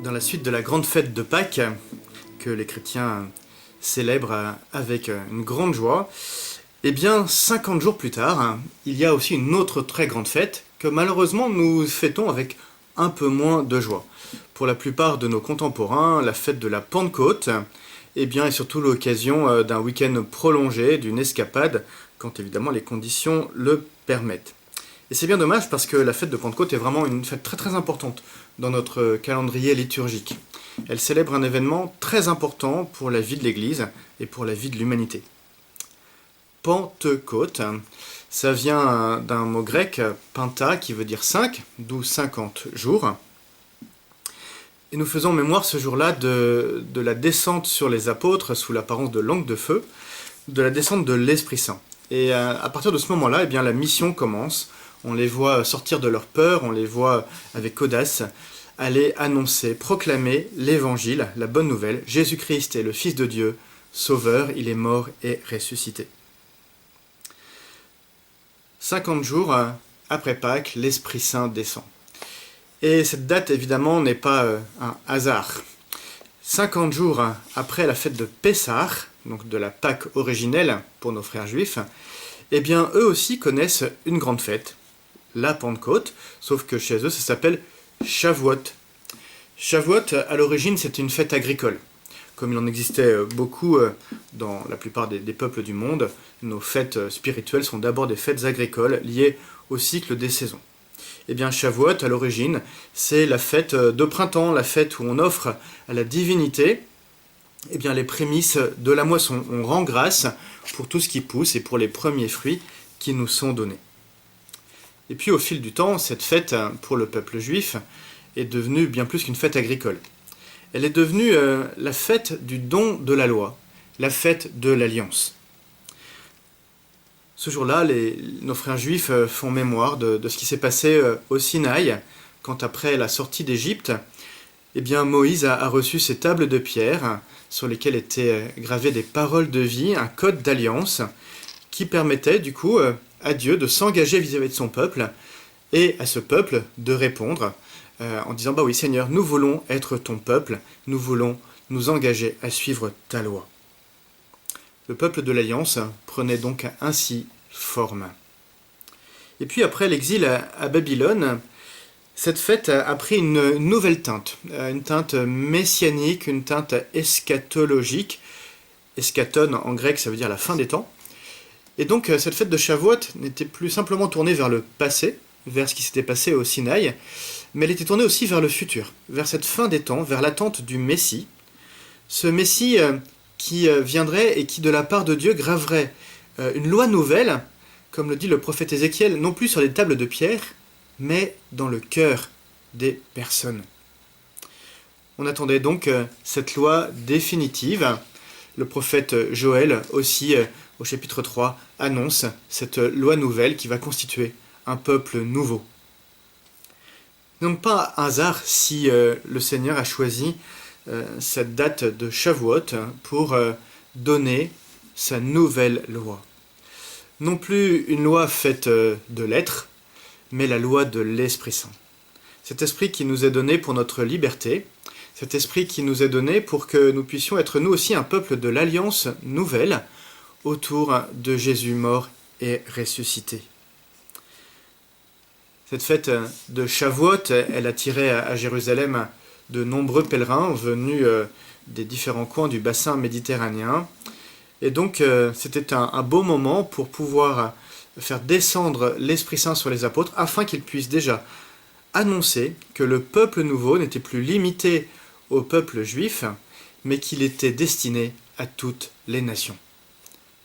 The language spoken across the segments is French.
Dans la suite de la grande fête de Pâques, que les chrétiens célèbrent avec une grande joie, eh bien 50 jours plus tard, il y a aussi une autre très grande fête que malheureusement nous fêtons avec un peu moins de joie. Pour la plupart de nos contemporains, la fête de la Pentecôte est surtout l'occasion d'un week-end prolongé, d'une escapade, quand évidemment les conditions le permettent. Et c'est bien dommage parce que la fête de Pentecôte est vraiment une fête très très importante dans notre calendrier liturgique. Elle célèbre un événement très important pour la vie de l'Église et pour la vie de l'humanité. Pentecôte, ça vient d'un mot grec penta qui veut dire 5, d'où 50 jours. Et nous faisons mémoire ce jour-là de la descente sur les apôtres sous l'apparence de langue de feu, de la descente de l'Esprit Saint. Et à partir de ce moment-là, la mission commence. On les voit sortir de leur peur, on les voit avec audace aller annoncer, proclamer l'évangile, la bonne nouvelle. Jésus-Christ est le Fils de Dieu, Sauveur, il est mort et ressuscité. 50 jours après Pâques, l'Esprit Saint descend. Et cette date, évidemment, n'est pas un hasard. 50 jours après la fête de Pessah, donc de la Pâque originelle pour nos frères juifs, eux aussi connaissent une grande fête, la Pentecôte, sauf que chez eux, ça s'appelle Shavuot. Shavuot, à l'origine, c'est une fête agricole. Comme il en existait beaucoup dans la plupart des peuples du monde, nos fêtes spirituelles sont d'abord des fêtes agricoles liées au cycle des saisons. Shavuot, à l'origine, c'est la fête de printemps, la fête où on offre à la divinité les prémices de la moisson. On rend grâce pour tout ce qui pousse et pour les premiers fruits qui nous sont donnés. Et puis au fil du temps, cette fête pour le peuple juif est devenue bien plus qu'une fête agricole. Elle est devenue la fête du don de la loi, la fête de l'alliance. Ce jour-là, nos frères juifs font mémoire de ce qui s'est passé au Sinaï, quand après la sortie d'Égypte, Moïse a reçu ces tables de pierre sur lesquelles étaient gravées des paroles de vie, un code d'alliance qui permettait du coup à Dieu de s'engager vis-à-vis de son peuple et à ce peuple de répondre en disant « oui Seigneur, nous voulons être ton peuple, nous voulons nous engager à suivre ta loi ». Le peuple de l'Alliance prenait donc ainsi forme. Et puis après l'exil à Babylone, cette fête a pris une nouvelle teinte, une teinte messianique, une teinte eschatologique. Eschaton en grec, ça veut dire la fin des temps. Et donc cette fête de Shavuot n'était plus simplement tournée vers le passé, vers ce qui s'était passé au Sinaï, mais elle était tournée aussi vers le futur, vers cette fin des temps, vers l'attente du Messie. Ce Messie qui viendrait et qui, de la part de Dieu, graverait une loi nouvelle, comme le dit le prophète Ézéchiel, non plus sur des tables de pierre, mais dans le cœur des personnes. On attendait donc cette loi définitive. Le prophète Joël aussi, au chapitre 3, annonce cette loi nouvelle qui va constituer un peuple nouveau. Donc pas un hasard si le Seigneur a choisi cette date de Shavuot pour donner sa nouvelle loi. Non plus une loi faite de lettres, mais la loi de l'Esprit Saint. Cet esprit qui nous est donné pour notre liberté, cet esprit qui nous est donné pour que nous puissions être nous aussi un peuple de l'alliance nouvelle autour de Jésus mort et ressuscité. Cette fête de Shavuot, elle attirait à Jérusalem de nombreux pèlerins venus des différents coins du bassin méditerranéen. Et donc c'était un beau moment pour pouvoir faire descendre l'Esprit Saint sur les apôtres afin qu'ils puissent déjà annoncer que le peuple nouveau n'était plus limité au peuple juif, mais qu'il était destiné à toutes les nations.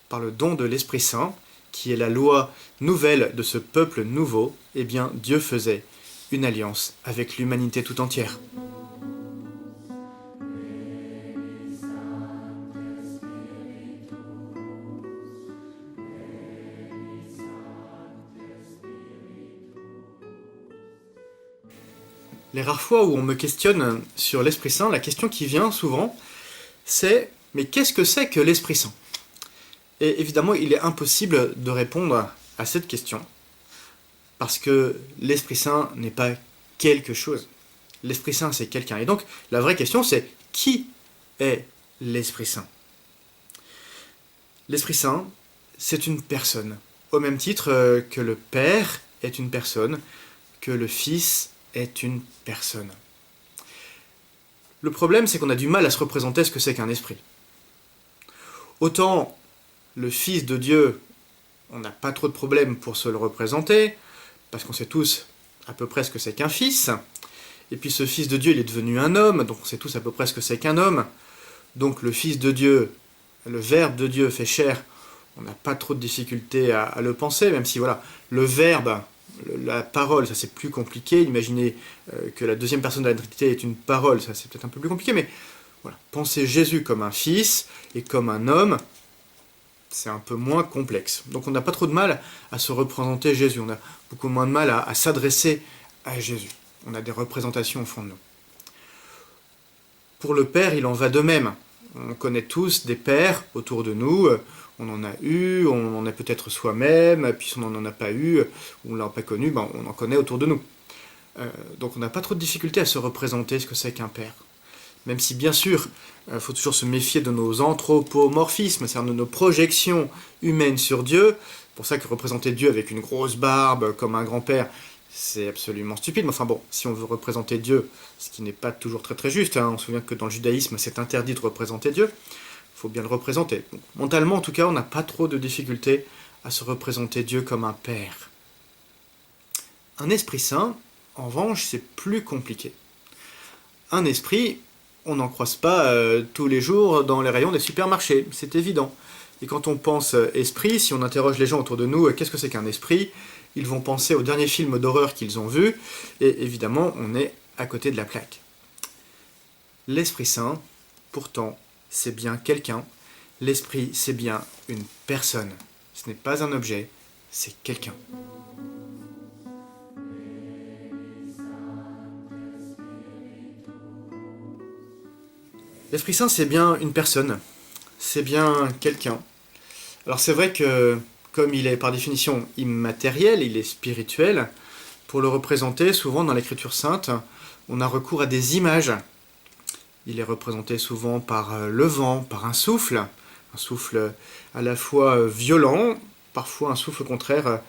Par le don de l'Esprit Saint, qui est la loi nouvelle de ce peuple nouveau, Dieu faisait une alliance avec l'humanité tout entière. Les rares fois où on me questionne sur l'Esprit Saint, la question qui vient souvent, c'est « mais qu'est-ce que c'est que l'Esprit Saint ?» Et évidemment, il est impossible de répondre à cette question, parce que l'Esprit Saint n'est pas quelque chose. L'Esprit Saint, c'est quelqu'un. Et donc, la vraie question, c'est qui est l'Esprit Saint? L'Esprit Saint, c'est une personne, au même titre que le Père est une personne, que le Fils est une personne. Le problème, c'est qu'on a du mal à se représenter ce que c'est qu'un esprit. Autant le Fils de Dieu, on n'a pas trop de problèmes pour se le représenter, parce qu'on sait tous à peu près ce que c'est qu'un fils, et puis ce Fils de Dieu, il est devenu un homme, donc on sait tous à peu près ce que c'est qu'un homme, donc le Fils de Dieu, le Verbe de Dieu fait chair, on n'a pas trop de difficulté à le penser, même si voilà, le Verbe, la parole, ça c'est plus compliqué. Imaginez que la deuxième personne de la Trinité est une parole, ça c'est peut-être un peu plus compliqué, mais voilà, penser Jésus comme un fils et comme un homme, c'est un peu moins complexe. Donc on n'a pas trop de mal à se représenter Jésus, on a beaucoup moins de mal à s'adresser à Jésus. On a des représentations au fond de nous. Pour le Père, il en va de même. On connaît tous des pères autour de nous, on en a eu, on en a peut-être soi-même, puis si on n'en a pas eu, ou on ne l'a pas connu, ben on en connaît autour de nous. Donc on n'a pas trop de difficulté à se représenter ce que c'est qu'un père. Même si bien sûr, il faut toujours se méfier de nos anthropomorphismes, c'est-à-dire de nos projections humaines sur Dieu. C'est pour ça que représenter Dieu avec une grosse barbe, comme un grand-père, c'est absolument stupide. Mais enfin bon, si on veut représenter Dieu, ce qui n'est pas toujours très très juste, on se souvient que dans le judaïsme, c'est interdit de représenter Dieu, il faut bien le représenter. Donc, mentalement, en tout cas, on n'a pas trop de difficulté à se représenter Dieu comme un père. Un Esprit Saint, en revanche, c'est plus compliqué. Un esprit, on n'en croise pas tous les jours dans les rayons des supermarchés, c'est évident. Et quand on pense esprit, si on interroge les gens autour de nous, qu'est-ce que c'est qu'un esprit? Ils vont penser au dernier film d'horreur qu'ils ont vu, et évidemment, on est à côté de la plaque. L'Esprit Saint, pourtant, c'est bien quelqu'un. L'Esprit, c'est bien une personne. Ce n'est pas un objet, c'est quelqu'un. L'Esprit Saint, c'est bien une personne. C'est bien quelqu'un. Alors c'est vrai que, comme il est par définition immatériel, il est spirituel, pour le représenter, souvent dans l'Écriture sainte, on a recours à des images. Il est représenté souvent par le vent, par un souffle à la fois violent, parfois un souffle contraire,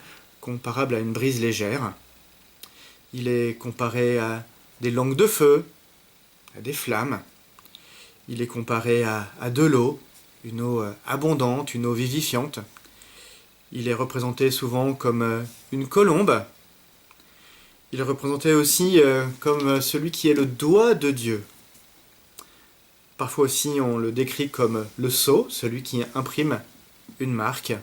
comparable à une brise légère. Il est comparé à des langues de feu, à des flammes. Il est comparé à de l'eau, une eau abondante, une eau vivifiante. Il est représenté souvent comme une colombe. Il est représenté aussi comme celui qui est le doigt de Dieu. Parfois aussi on le décrit comme le sceau, celui qui imprime une marque.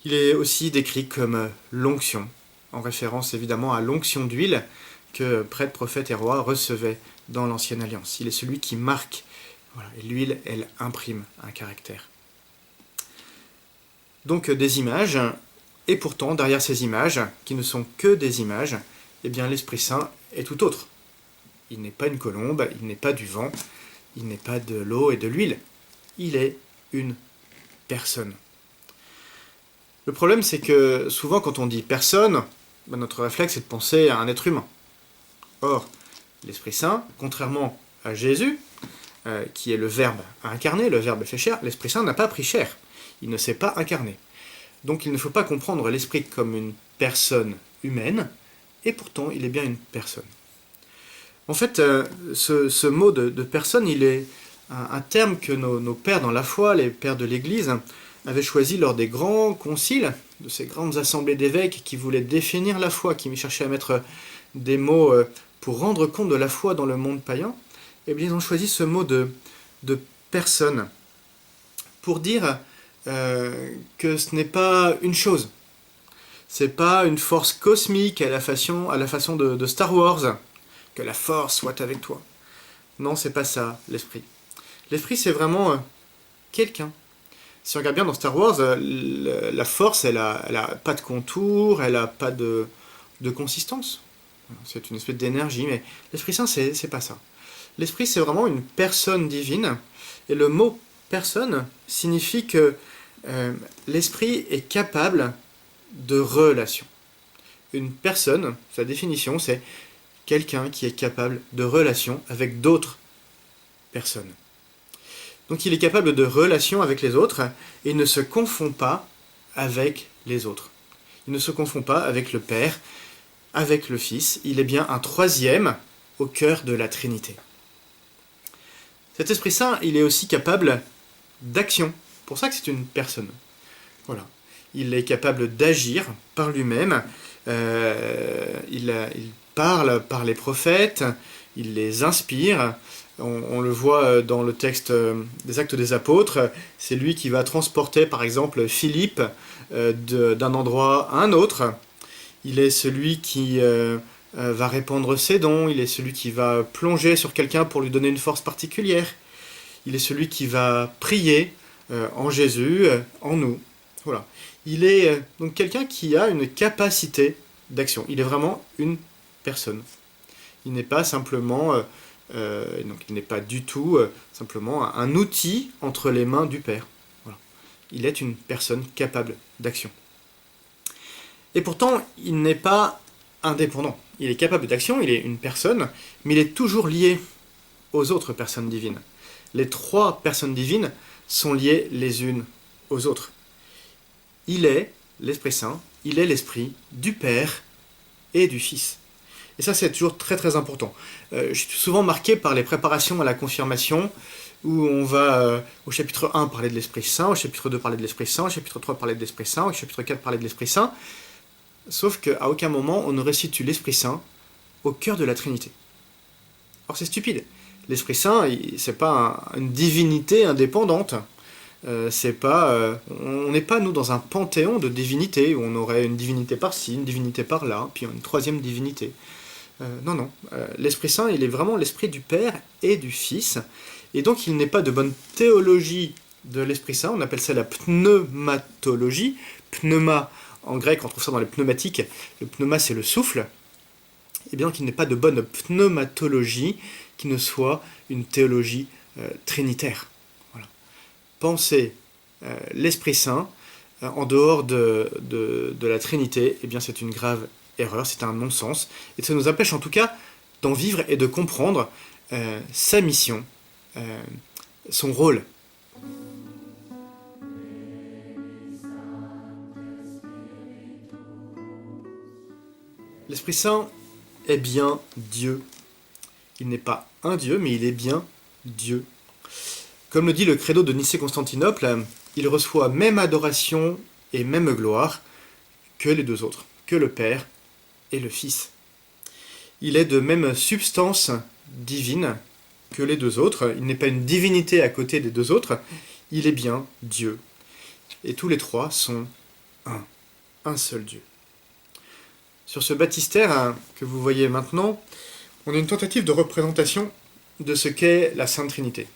Il est aussi décrit comme l'onction, en référence évidemment à l'onction d'huile que prêtres, prophètes et rois recevaient dans l'Ancienne Alliance. Il est celui qui marque, voilà, et l'huile, elle imprime un caractère. Donc des images, et pourtant derrière ces images, qui ne sont que des images, eh bien l'Esprit Saint est tout autre. Il n'est pas une colombe, il n'est pas du vent, il n'est pas de l'eau et de l'huile. Il est une personne. Le problème, c'est que souvent quand on dit personne, notre réflexe est de penser à un être humain. Or, l'Esprit Saint, contrairement à Jésus, qui est le Verbe incarné, le Verbe fait chair, l'Esprit Saint n'a pas pris chair. Il ne s'est pas incarné. Donc il ne faut pas comprendre l'Esprit comme une personne humaine, et pourtant il est bien une personne. En fait, ce mot de personne, il est un terme que nos pères dans la foi, les pères de l'Église, avaient choisi lors des grands conciles, de ces grandes assemblées d'évêques qui voulaient définir la foi, qui cherchaient à mettre des mots pour rendre compte de la foi dans le monde païen. Eh bien, ils ont choisi ce mot de personne pour dire que ce n'est pas une chose. C'est pas une force cosmique à la façon de Star Wars, que la force soit avec toi. Non, c'est pas ça, l'esprit. L'esprit, c'est vraiment quelqu'un. Si on regarde bien dans Star Wars, la force, elle a pas de contour, elle a pas de consistance. C'est une espèce d'énergie, mais l'Esprit Saint, c'est pas ça. L'Esprit, c'est vraiment une personne divine, et le mot personne signifie que l'Esprit est capable de relation. Une personne, sa définition, c'est quelqu'un qui est capable de relation avec d'autres personnes. Donc il est capable de relation avec les autres et il ne se confond pas avec les autres. Il ne se confond pas avec le Père, avec le Fils. Il est bien un troisième au cœur de la Trinité. Cet Esprit Saint, il est aussi capable d'action. C'est pour ça que c'est une personne. Voilà. Il est capable d'agir par lui-même. Il parle par les prophètes. Il les inspire. On le voit dans le texte des Actes des Apôtres. C'est lui qui va transporter, par exemple, Philippe d'un endroit à un autre. Il est celui qui va répandre ses dons. Il est celui qui va plonger sur quelqu'un pour lui donner une force particulière. Il est celui qui va prier en Jésus, en nous. Voilà. Il est donc quelqu'un qui a une capacité d'action. Il est vraiment une personne. Il n'est pas simplement, donc il n'est pas du tout simplement un outil entre les mains du Père. Voilà. Il est une personne capable d'action. Et pourtant, il n'est pas indépendant. Il est capable d'action, il est une personne, mais il est toujours lié aux autres personnes divines. Les trois personnes divines sont liées les unes aux autres. Il est l'Esprit Saint, il est l'Esprit du Père et du Fils. Et ça, c'est toujours très très important. Je suis souvent marqué par les préparations à la confirmation, où on va au chapitre 1 parler de l'Esprit Saint, au chapitre 2 parler de l'Esprit Saint, au chapitre 3 parler de l'Esprit Saint, au chapitre 4 parler de l'Esprit Saint, sauf qu'à aucun moment on ne resitue l'Esprit Saint au cœur de la Trinité. Or c'est stupide. L'Esprit Saint, c'est pas une divinité indépendante. On n'est pas, nous, dans un panthéon de divinités, où on aurait une divinité par-ci, une divinité par-là, puis une troisième divinité. Non. L'Esprit Saint, il est vraiment l'Esprit du Père et du Fils. Et donc, il n'est pas de bonne théologie de l'Esprit Saint. On appelle ça la pneumatologie. Pneuma, en grec, on trouve ça dans les pneumatiques. Le pneuma, c'est le souffle. Et bien qu'il n'est pas de bonne pneumatologie qui ne soit une théologie trinitaire. Voilà. Penser l'Esprit Saint en dehors de la Trinité, eh bien c'est une grave erreur, c'est un non-sens, et ça nous empêche en tout cas d'en vivre et de comprendre sa mission, son rôle. L'Esprit Saint est bien Dieu. Il n'est pas un Dieu, mais il est bien Dieu. Comme le dit le credo de Nicée-Constantinople, il reçoit même adoration et même gloire que les deux autres, que le Père et le Fils. Il est de même substance divine que les deux autres. Il n'est pas une divinité à côté des deux autres, il est bien Dieu. Et tous les trois sont un seul Dieu. Sur ce baptistère que vous voyez maintenant, on a une tentative de représentation de ce qu'est la Sainte Trinité.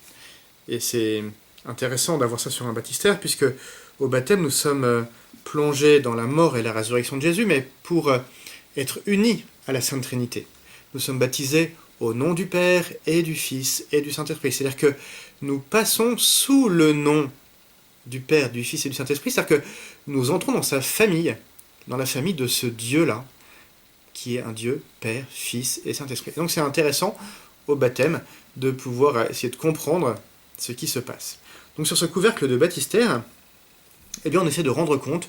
Et c'est intéressant d'avoir ça sur un baptistère, puisque au baptême, nous sommes plongés dans la mort et la résurrection de Jésus, mais pour être unis à la Sainte Trinité. Nous sommes baptisés au nom du Père et du Fils et du Saint-Esprit. C'est-à-dire que nous passons sous le nom du Père, du Fils et du Saint-Esprit, c'est-à-dire que nous entrons dans sa famille, dans la famille de ce Dieu-là, qui est un Dieu, Père, Fils et Saint-Esprit. Donc c'est intéressant au baptême de pouvoir essayer de comprendre ce qui se passe. Donc sur ce couvercle de baptistère, eh bien on essaie de rendre compte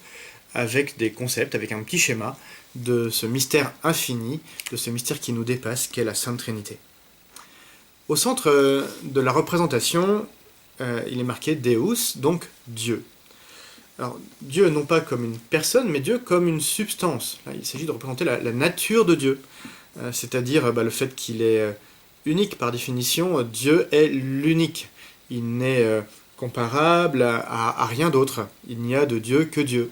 avec des concepts, avec un petit schéma, de ce mystère infini, de ce mystère qui nous dépasse, qu'est la Sainte Trinité. Au centre de la représentation, il est marqué Deus, donc Dieu. Alors, Dieu non pas comme une personne, mais Dieu comme une substance. Là, il s'agit de représenter la nature de Dieu, c'est-à-dire le fait qu'il est unique par définition. Dieu est l'unique. Il n'est comparable à rien d'autre. Il n'y a de Dieu que Dieu.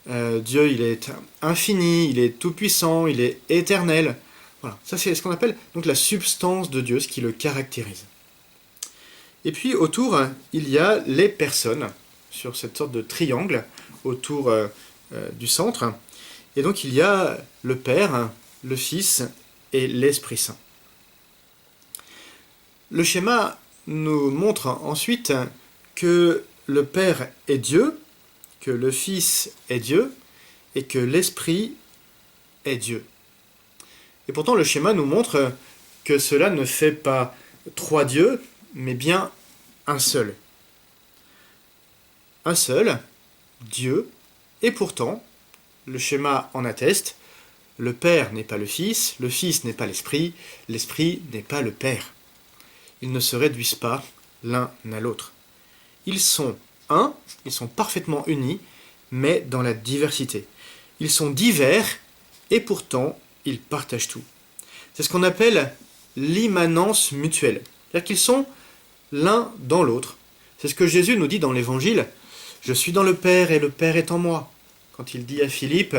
Dieu, il est infini, il est tout-puissant, il est éternel. Voilà, ça c'est ce qu'on appelle donc la substance de Dieu, ce qui le caractérise. Et puis autour, il y a les personnes, sur cette sorte de triangle autour du centre. Et donc il y a le Père, le Fils et l'Esprit Saint. Le schéma nous montre ensuite que le Père est Dieu, que le Fils est Dieu et que l'Esprit est Dieu. Et pourtant, le schéma nous montre que cela ne fait pas trois dieux, mais bien un seul. Un seul, Dieu, et pourtant, le schéma en atteste, le Père n'est pas le Fils n'est pas l'Esprit n'est pas le Père. Ils ne se réduisent pas l'un à l'autre. Ils sont un, ils sont parfaitement unis, mais dans la diversité. Ils sont divers, et pourtant, ils partagent tout. C'est ce qu'on appelle l'immanence mutuelle. C'est-à-dire qu'ils sont l'un dans l'autre. C'est ce que Jésus nous dit dans l'Évangile. « Je suis dans le Père et le Père est en moi ». Quand il dit à Philippe,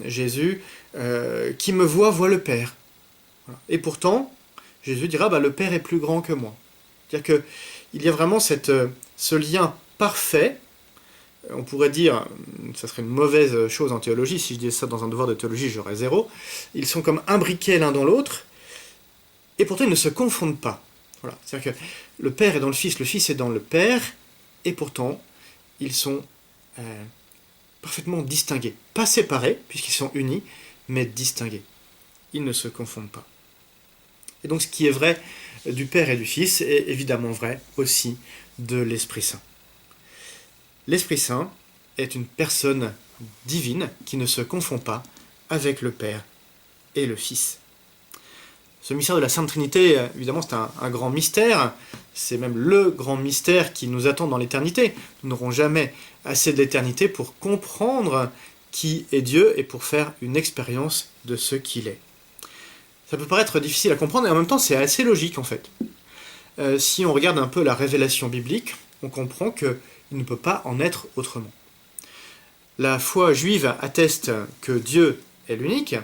Jésus, « Qui me voit, voit le Père ». Et pourtant, Jésus dira, le Père est plus grand que moi. C'est-à-dire qu'il y a vraiment ce lien parfait. On pourrait dire, ça serait une mauvaise chose en théologie, si je disais ça dans un devoir de théologie, j'aurais 0. Ils sont comme imbriqués l'un dans l'autre, et pourtant ils ne se confondent pas. Voilà. C'est-à-dire que le Père est dans le Fils est dans le Père, et pourtant ils sont parfaitement distingués. Pas séparés, puisqu'ils sont unis, mais distingués. Ils ne se confondent pas. Et donc ce qui est vrai du Père et du Fils est évidemment vrai aussi de l'Esprit Saint. L'Esprit Saint est une personne divine qui ne se confond pas avec le Père et le Fils. Ce mystère de la Sainte Trinité, évidemment, c'est un grand mystère. C'est même le grand mystère qui nous attend dans l'éternité. Nous n'aurons jamais assez de l'éternité pour comprendre qui est Dieu et pour faire une expérience de ce qu'il est. Ça peut paraître difficile à comprendre et en même temps c'est assez logique en fait. Si on regarde un peu la révélation biblique, on comprend qu'il ne peut pas en être autrement. La foi juive atteste que Dieu est l'unique.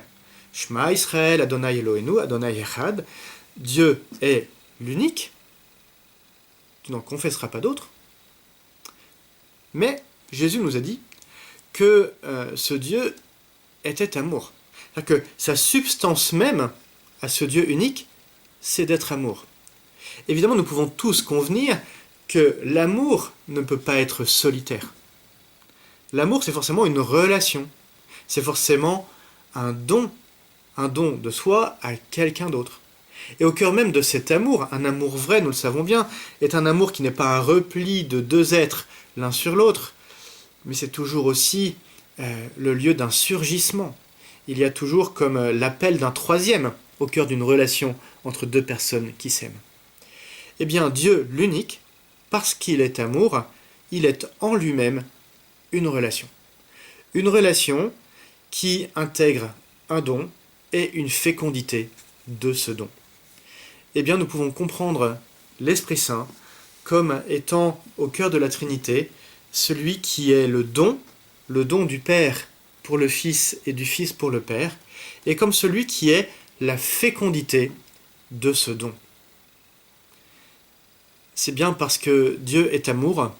Shema Israël, Adonai Eloheinu, Adonai Echad. Dieu est l'unique. Tu n'en confesseras pas d'autre. Mais Jésus nous a dit que ce Dieu était amour. C'est-à-dire que sa substance même à ce Dieu unique, c'est d'être amour. Évidemment, nous pouvons tous convenir que l'amour ne peut pas être solitaire. L'amour, c'est forcément une relation. C'est forcément un don de soi à quelqu'un d'autre. Et au cœur même de cet amour, un amour vrai, nous le savons bien, est un amour qui n'est pas un repli de deux êtres l'un sur l'autre, mais c'est toujours aussi le lieu d'un surgissement. Il y a toujours comme l'appel d'un troisième au cœur d'une relation entre deux personnes qui s'aiment. Eh bien, Dieu, l'unique, parce qu'il est amour, il est en lui-même une relation. Une relation qui intègre un don et une fécondité de ce don. Eh bien, nous pouvons comprendre l'Esprit Saint comme étant au cœur de la Trinité celui qui est le don du Père pour le Fils et du Fils pour le Père, et comme celui qui est la fécondité de ce don. C'est bien parce que Dieu est amour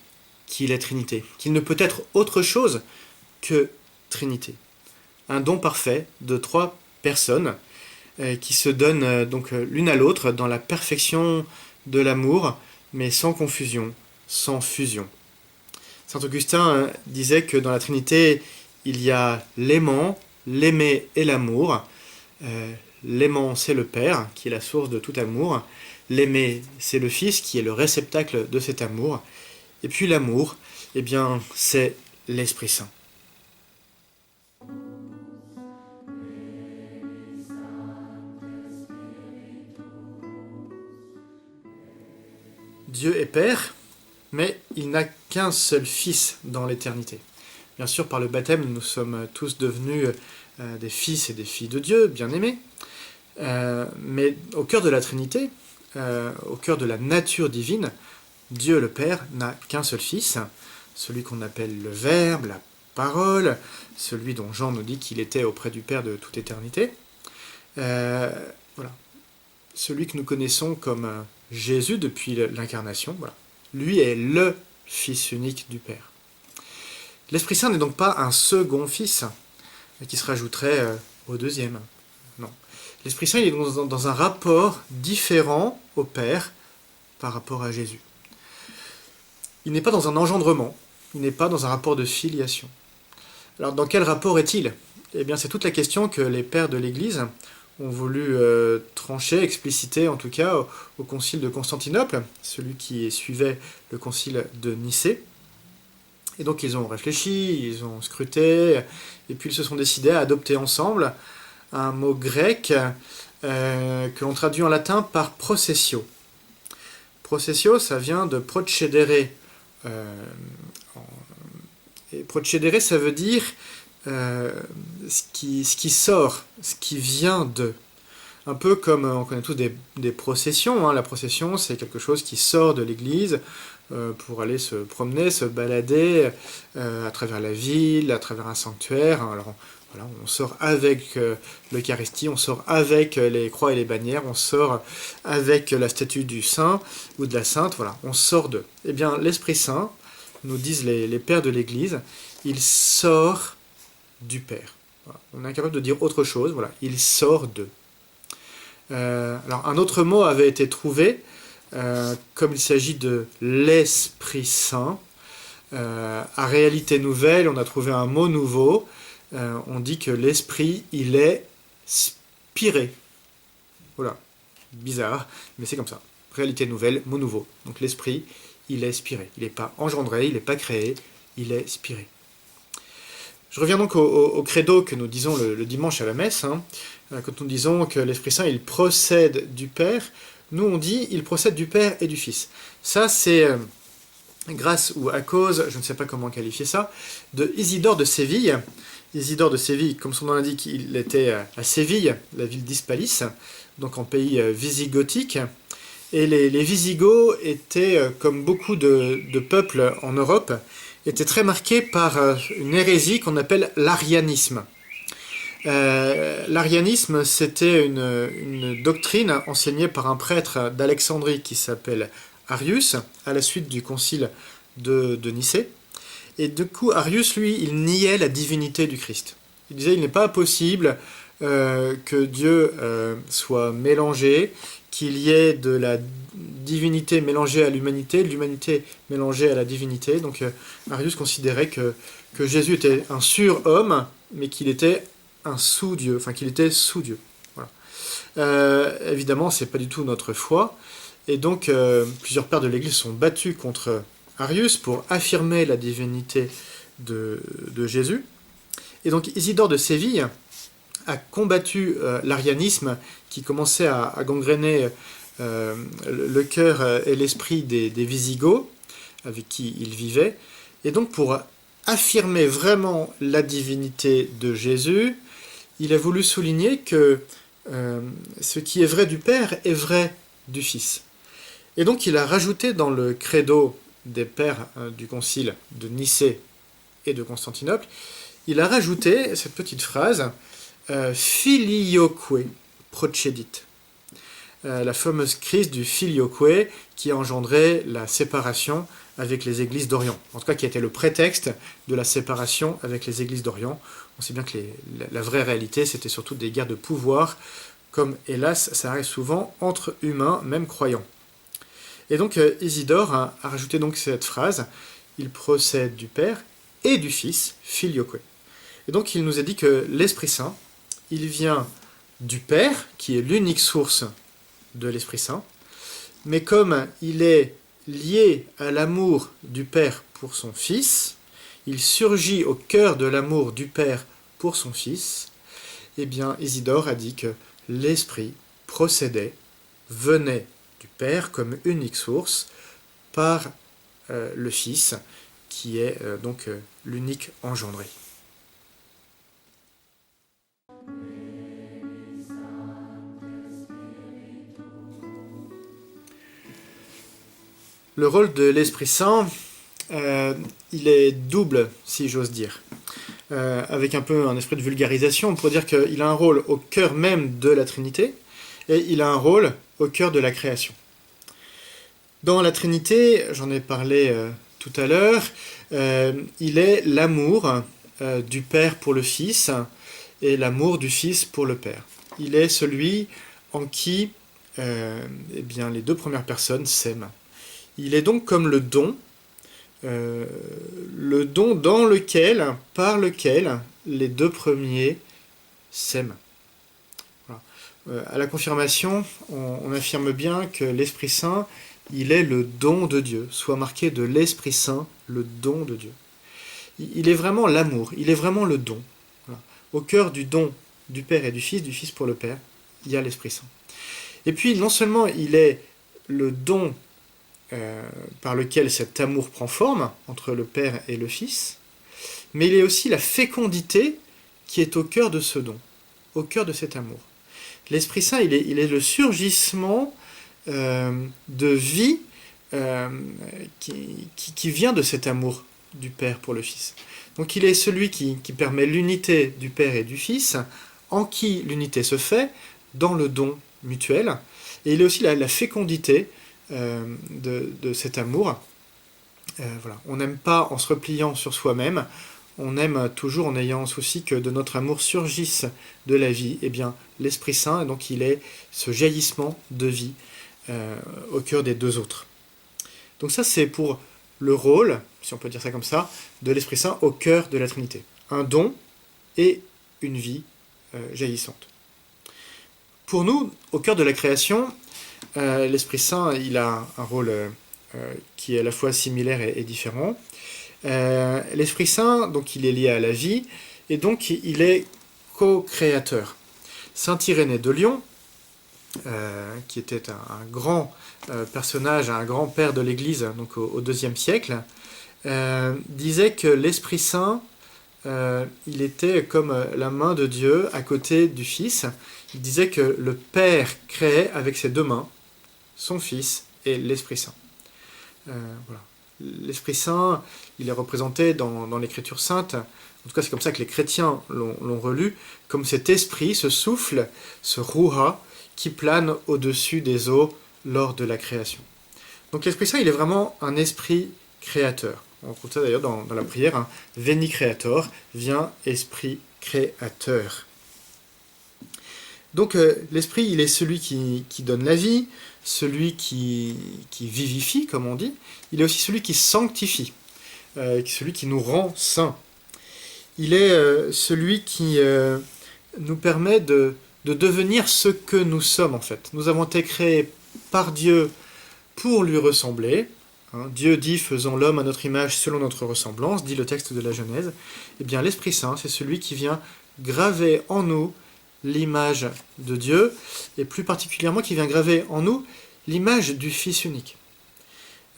qu'il est Trinité, qu'il ne peut être autre chose que Trinité. Un don parfait de trois personnes qui se donnent donc l'une à l'autre dans la perfection de l'amour, mais sans confusion, sans fusion. Saint Augustin disait que dans la Trinité, il y a l'aimant, l'aimer et l'amour. L'aimant, c'est le Père, qui est la source de tout amour. L'aimer, c'est le Fils, qui est le réceptacle de cet amour. Et puis l'amour, eh bien, c'est l'Esprit Saint. Dieu est Père, mais il n'a qu'un seul Fils dans l'éternité. Bien sûr, par le baptême, nous sommes tous devenus des fils et des filles de Dieu, bien-aimés. Mais au cœur de la Trinité, au cœur de la nature divine, Dieu le Père n'a qu'un seul Fils, celui qu'on appelle le Verbe, la Parole, celui dont Jean nous dit qu'il était auprès du Père de toute éternité. Voilà. Celui que nous connaissons comme Jésus depuis l'incarnation, voilà. Lui est le Fils unique du Père. L'Esprit Saint n'est donc pas un second Fils qui se rajouterait au deuxième. Non. L'Esprit Saint il est dans un rapport différent au Père par rapport à Jésus. Il n'est pas dans un engendrement, il n'est pas dans un rapport de filiation. Alors dans quel rapport est-il ? Eh bien c'est toute la question que les pères de l'Église ont voulu trancher, expliciter en tout cas au concile de Constantinople, celui qui suivait le concile de Nicée. Et donc ils ont réfléchi, ils ont scruté, et puis ils se sont décidés à adopter ensemble un mot grec que l'on traduit en latin par processio. Processio, ça vient de procedere. Et procedere, ça veut dire ce qui sort, ce qui vient de. Un peu comme on connaît tous des processions. Hein. La procession, c'est quelque chose qui sort de l'église pour aller se promener, se balader à travers la ville, à travers un sanctuaire. Alors, voilà, on sort avec l'Eucharistie, on sort avec les croix et les bannières, on sort avec la statue du saint ou de la sainte. Voilà, on sort de. Eh bien, l'Esprit Saint, nous disent les pères de l'Église, il sort du Père. Voilà. On est incapable de dire autre chose. Voilà, il sort de. Alors, un autre mot avait été trouvé, comme il s'agit de l'Esprit Saint. À réalité nouvelle, on a trouvé un mot nouveau. On dit que l'Esprit, il est spiré. Voilà, bizarre, mais c'est comme ça. Réalité nouvelle, mot nouveau. Donc l'Esprit, il est spiré. Il n'est pas engendré, il n'est pas créé, il est spiré. Je reviens donc au credo que nous disons le dimanche à la messe. Hein. Quand nous disons que l'Esprit Saint, il procède du Père, nous on dit il procède du Père et du Fils. Ça, c'est grâce ou à cause, je ne sais pas comment qualifier ça, de Isidore de Séville. Isidore de Séville, comme son nom l'indique, il était à Séville, la ville d'Hispalis, donc en pays visigothique. Et les Visigoths étaient, comme beaucoup de peuples en Europe, étaient très marqués par une hérésie qu'on appelle l'arianisme. L'arianisme, c'était une doctrine enseignée par un prêtre d'Alexandrie qui s'appelle Arius, à la suite du concile de Nicée. Et du coup, Arius, lui, il niait la divinité du Christ. Il disait il n'est pas possible que Dieu soit mélangé, qu'il y ait de la divinité mélangée à l'humanité, de l'humanité mélangée à la divinité. Donc Arius considérait que Jésus était un surhomme, mais qu'il était un sous-dieu, enfin qu'il était sous-dieu. Voilà. Évidemment, c'est pas du tout notre foi. Et donc, plusieurs pères de l'Église sont battus contre Arius pour affirmer la divinité de Jésus. Et donc, Isidore de Séville a combattu l'arianisme qui commençait à gangréner le cœur et l'esprit des Visigoths avec qui il vivait. Et donc, pour affirmer vraiment la divinité de Jésus, il a voulu souligner que ce qui est vrai du Père est vrai du Fils. Et donc il a rajouté dans le credo des pères du concile de Nicée et de Constantinople, il a rajouté cette petite phrase filioque procedit. La fameuse crise du filioque qui a engendré la séparation avec les églises d'Orient. En tout cas, qui a été le prétexte de la séparation avec les églises d'Orient. On sait bien que la vraie réalité, c'était surtout des guerres de pouvoir, comme hélas, ça arrive souvent entre humains, même croyants. Et donc Isidore a rajouté donc cette phrase, il procède du Père et du Fils, filioque. Et donc il nous a dit que l'Esprit Saint, il vient du Père, qui est l'unique source de l'Esprit Saint, mais comme il est lié à l'amour du Père pour son Fils, il surgit au cœur de l'amour du Père pour son Fils, eh bien Isidore a dit que l'Esprit procédait, venait du Père comme unique source par le Fils, qui est donc l'unique engendré. Le rôle de l'Esprit Saint, il est double, si j'ose dire. Avec un peu un esprit de vulgarisation, on pourrait dire qu'il a un rôle au cœur même de la Trinité, et il a un rôle au cœur de la création. Dans la Trinité, j'en ai parlé tout à l'heure, il est l'amour du Père pour le Fils et l'amour du Fils pour le Père. Il est celui en qui eh bien, les deux premières personnes s'aiment. Il est donc comme le don dans par lequel les deux premiers s'aiment. Voilà. À la confirmation, on affirme bien que l'Esprit Saint, il est le don de Dieu, soit marqué de l'Esprit Saint, le don de Dieu. Il est vraiment l'amour, il est vraiment le don. Voilà. Au cœur du don du Père et du Fils pour le Père, il y a l'Esprit Saint. Et puis, non seulement il est le don par lequel cet amour prend forme entre le Père et le Fils, mais il est aussi la fécondité qui est au cœur de ce don, au cœur de cet amour. L'Esprit Saint, il est le surgissement de vie qui vient de cet amour du Père pour le Fils. Donc il est celui qui permet l'unité du Père et du Fils, en qui l'unité se fait, dans le don mutuel, et il est aussi la fécondité de cet amour. Voilà. On n'aime pas en se repliant sur soi-même, on aime toujours en ayant souci que de notre amour surgisse de la vie. Eh bien, l'Esprit Saint, donc il est ce jaillissement de vie au cœur des deux autres. Donc ça, c'est pour le rôle, si on peut dire ça comme ça, de l'Esprit Saint au cœur de la Trinité. Un don et une vie jaillissante. Pour nous, au cœur de la création, l'Esprit Saint, il a un rôle qui est à la fois similaire et différent. L'Esprit Saint, donc il est lié à la vie, et donc il est co-créateur. Saint Irénée de Lyon, qui était un grand personnage, un grand père de l'Église, donc au IIe siècle, disait que l'Esprit Saint, il était comme la main de Dieu à côté du Fils. Il disait que le Père créait avec ses deux mains son Fils et l'Esprit Saint. Voilà. L'Esprit Saint, il est représenté dans l'Écriture sainte, en tout cas c'est comme ça que les chrétiens l'ont relu, comme cet esprit, ce souffle, ce ruha, qui plane au-dessus des eaux lors de la création. Donc l'Esprit Saint, il est vraiment un esprit créateur. On trouve ça d'ailleurs dans la prière, hein. Veni Creator, viens Esprit créateur. Donc l'Esprit, il est celui qui donne la vie, celui qui vivifie, comme on dit. Il est aussi celui qui sanctifie, celui qui nous rend saints. Il est celui qui nous permet de devenir ce que nous sommes, en fait. Nous avons été créés par Dieu pour lui ressembler. Hein, Dieu dit « faisons l'homme à notre image selon notre ressemblance », dit le texte de la Genèse. Eh bien, l'Esprit Saint, c'est celui qui vient graver en nous l'image de Dieu, et plus particulièrement qui vient graver en nous l'image du Fils unique.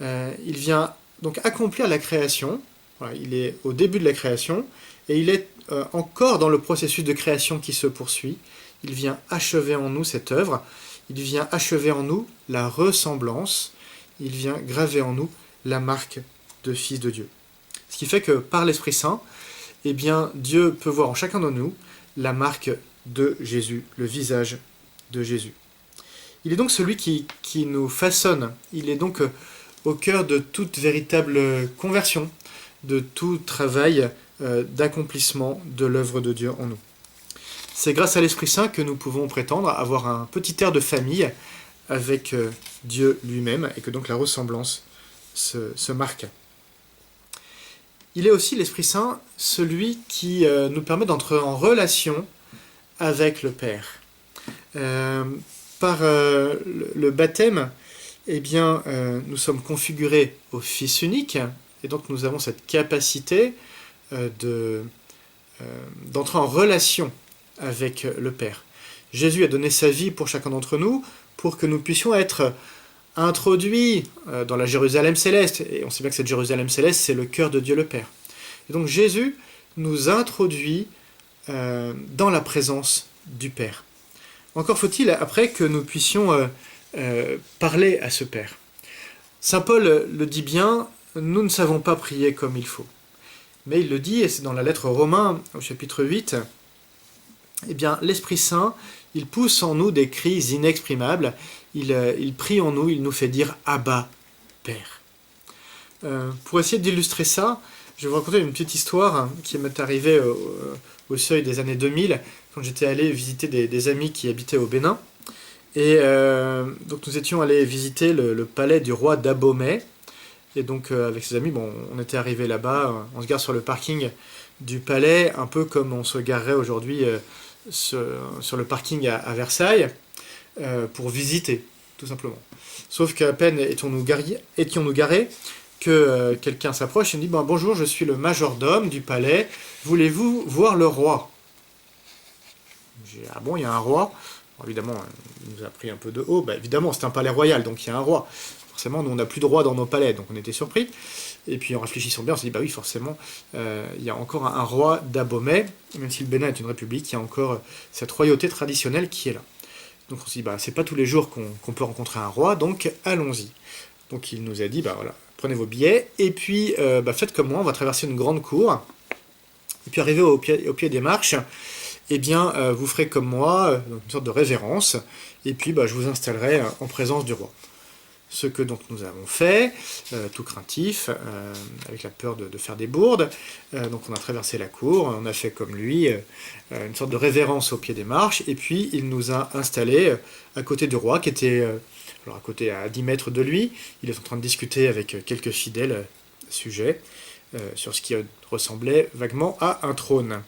Il vient donc accomplir la création, voilà, il est au début de la création, et il est encore dans le processus de création qui se poursuit. Il vient achever en nous cette œuvre, il vient achever en nous la ressemblance, il vient graver en nous la marque de Fils de Dieu. Ce qui fait que par l'Esprit Saint, eh bien, Dieu peut voir en chacun de nous la marque de Jésus, le visage de Jésus. Il est donc celui qui nous façonne, il est donc au cœur de toute véritable conversion, de tout travail d'accomplissement de l'œuvre de Dieu en nous. C'est grâce à l'Esprit Saint que nous pouvons prétendre avoir un petit air de famille avec Dieu lui-même, et que donc la ressemblance se marque. Il est aussi, l'Esprit Saint, celui qui nous permet d'entrer en relation avec le Père. Par le baptême, eh bien, nous sommes configurés au Fils unique, et donc nous avons cette capacité d'entrer en relation avec le Père. Jésus a donné sa vie pour chacun d'entre nous, pour que nous puissions être introduits dans la Jérusalem céleste, et on sait bien que cette Jérusalem céleste, c'est le cœur de Dieu le Père. Et donc Jésus nous introduit dans la présence du Père. Encore faut-il après que nous puissions parler à ce Père. Saint Paul le dit bien, nous ne savons pas prier comme il faut. Mais il le dit, et c'est dans la lettre aux Romains, au chapitre 8, eh bien, l'Esprit Saint, il pousse en nous des cris inexprimables, il prie en nous, il nous fait dire « Abba, Père ». Pour essayer d'illustrer ça, je vais vous raconter une petite histoire qui m'est arrivée au seuil des années 2000, quand j'étais allé visiter des amis qui habitaient au Bénin. Et donc nous étions allés visiter le palais du roi d'Abomey. Et donc avec ses amis, bon, on était arrivés là-bas, on se gare sur le parking du palais, un peu comme on se garerait aujourd'hui sur le parking à Versailles pour visiter, tout simplement. Sauf qu'à peine étions-nous garés que quelqu'un s'approche et me dit bonjour, je suis le majordome du palais, voulez-vous voir le roi? J'ai dit, ah bon, il y a un roi? Alors, évidemment, il nous a pris un peu de haut. Évidemment, c'est un palais royal, donc il y a un roi. Forcément, nous, on n'a plus de roi dans nos palais, donc on était surpris. Et puis, en réfléchissant bien, on s'est dit, oui, forcément, il y a encore un roi d'Abomey, même si le Bénin est une république, il y a encore cette royauté traditionnelle qui est là. Donc on s'est dit, c'est pas tous les jours qu'on peut rencontrer un roi, donc allons-y. Donc il nous a dit, voilà, prenez vos billets, et puis faites comme moi, on va traverser une grande cour, et puis arrivé au pied des marches, vous ferez comme moi, une sorte de révérence, et puis je vous installerai en présence du roi. Ce que donc nous avons fait, tout craintif, avec la peur de faire des bourdes. Donc on a traversé la cour, on a fait comme lui, une sorte de révérence au pied des marches, et puis il nous a installés à côté du roi, qui était à côté à 10 mètres de lui. Il est en train de discuter avec quelques fidèles sujets sur ce qui ressemblait vaguement à un trône.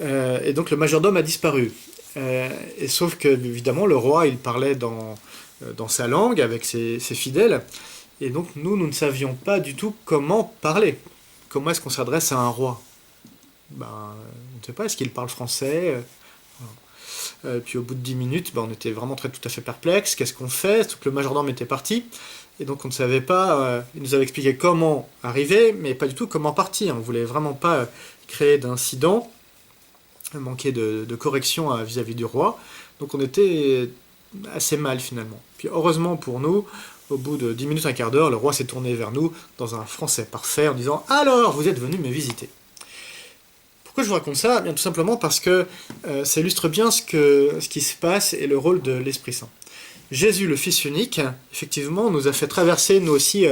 Et donc le majordome a disparu. Et sauf que, évidemment, le roi, il parlait dans sa langue avec ses fidèles, et donc nous ne savions pas du tout comment parler. Comment est-ce qu'on s'adresse à un roi? On ne sait pas, est-ce qu'il parle français? Puis au bout de 10 minutes, on était vraiment tout à fait perplexes. Qu'est-ce qu'on fait? Surtout que le majordome était parti, et donc on ne savait pas, il nous avait expliqué comment arriver, mais pas du tout comment partir. On ne voulait vraiment pas créer d'incident, manquer de correction vis-à-vis du roi, donc on était assez mal finalement. Puis heureusement pour nous, au bout de 10 minutes, un quart d'heure, le roi s'est tourné vers nous dans un français parfait en disant « Alors, vous êtes venus me visiter ». Pourquoi je vous raconte ça? Bien tout simplement parce que ça illustre bien ce qui se passe et le rôle de l'Esprit Saint. Jésus, le Fils unique, effectivement, nous a fait traverser nous aussi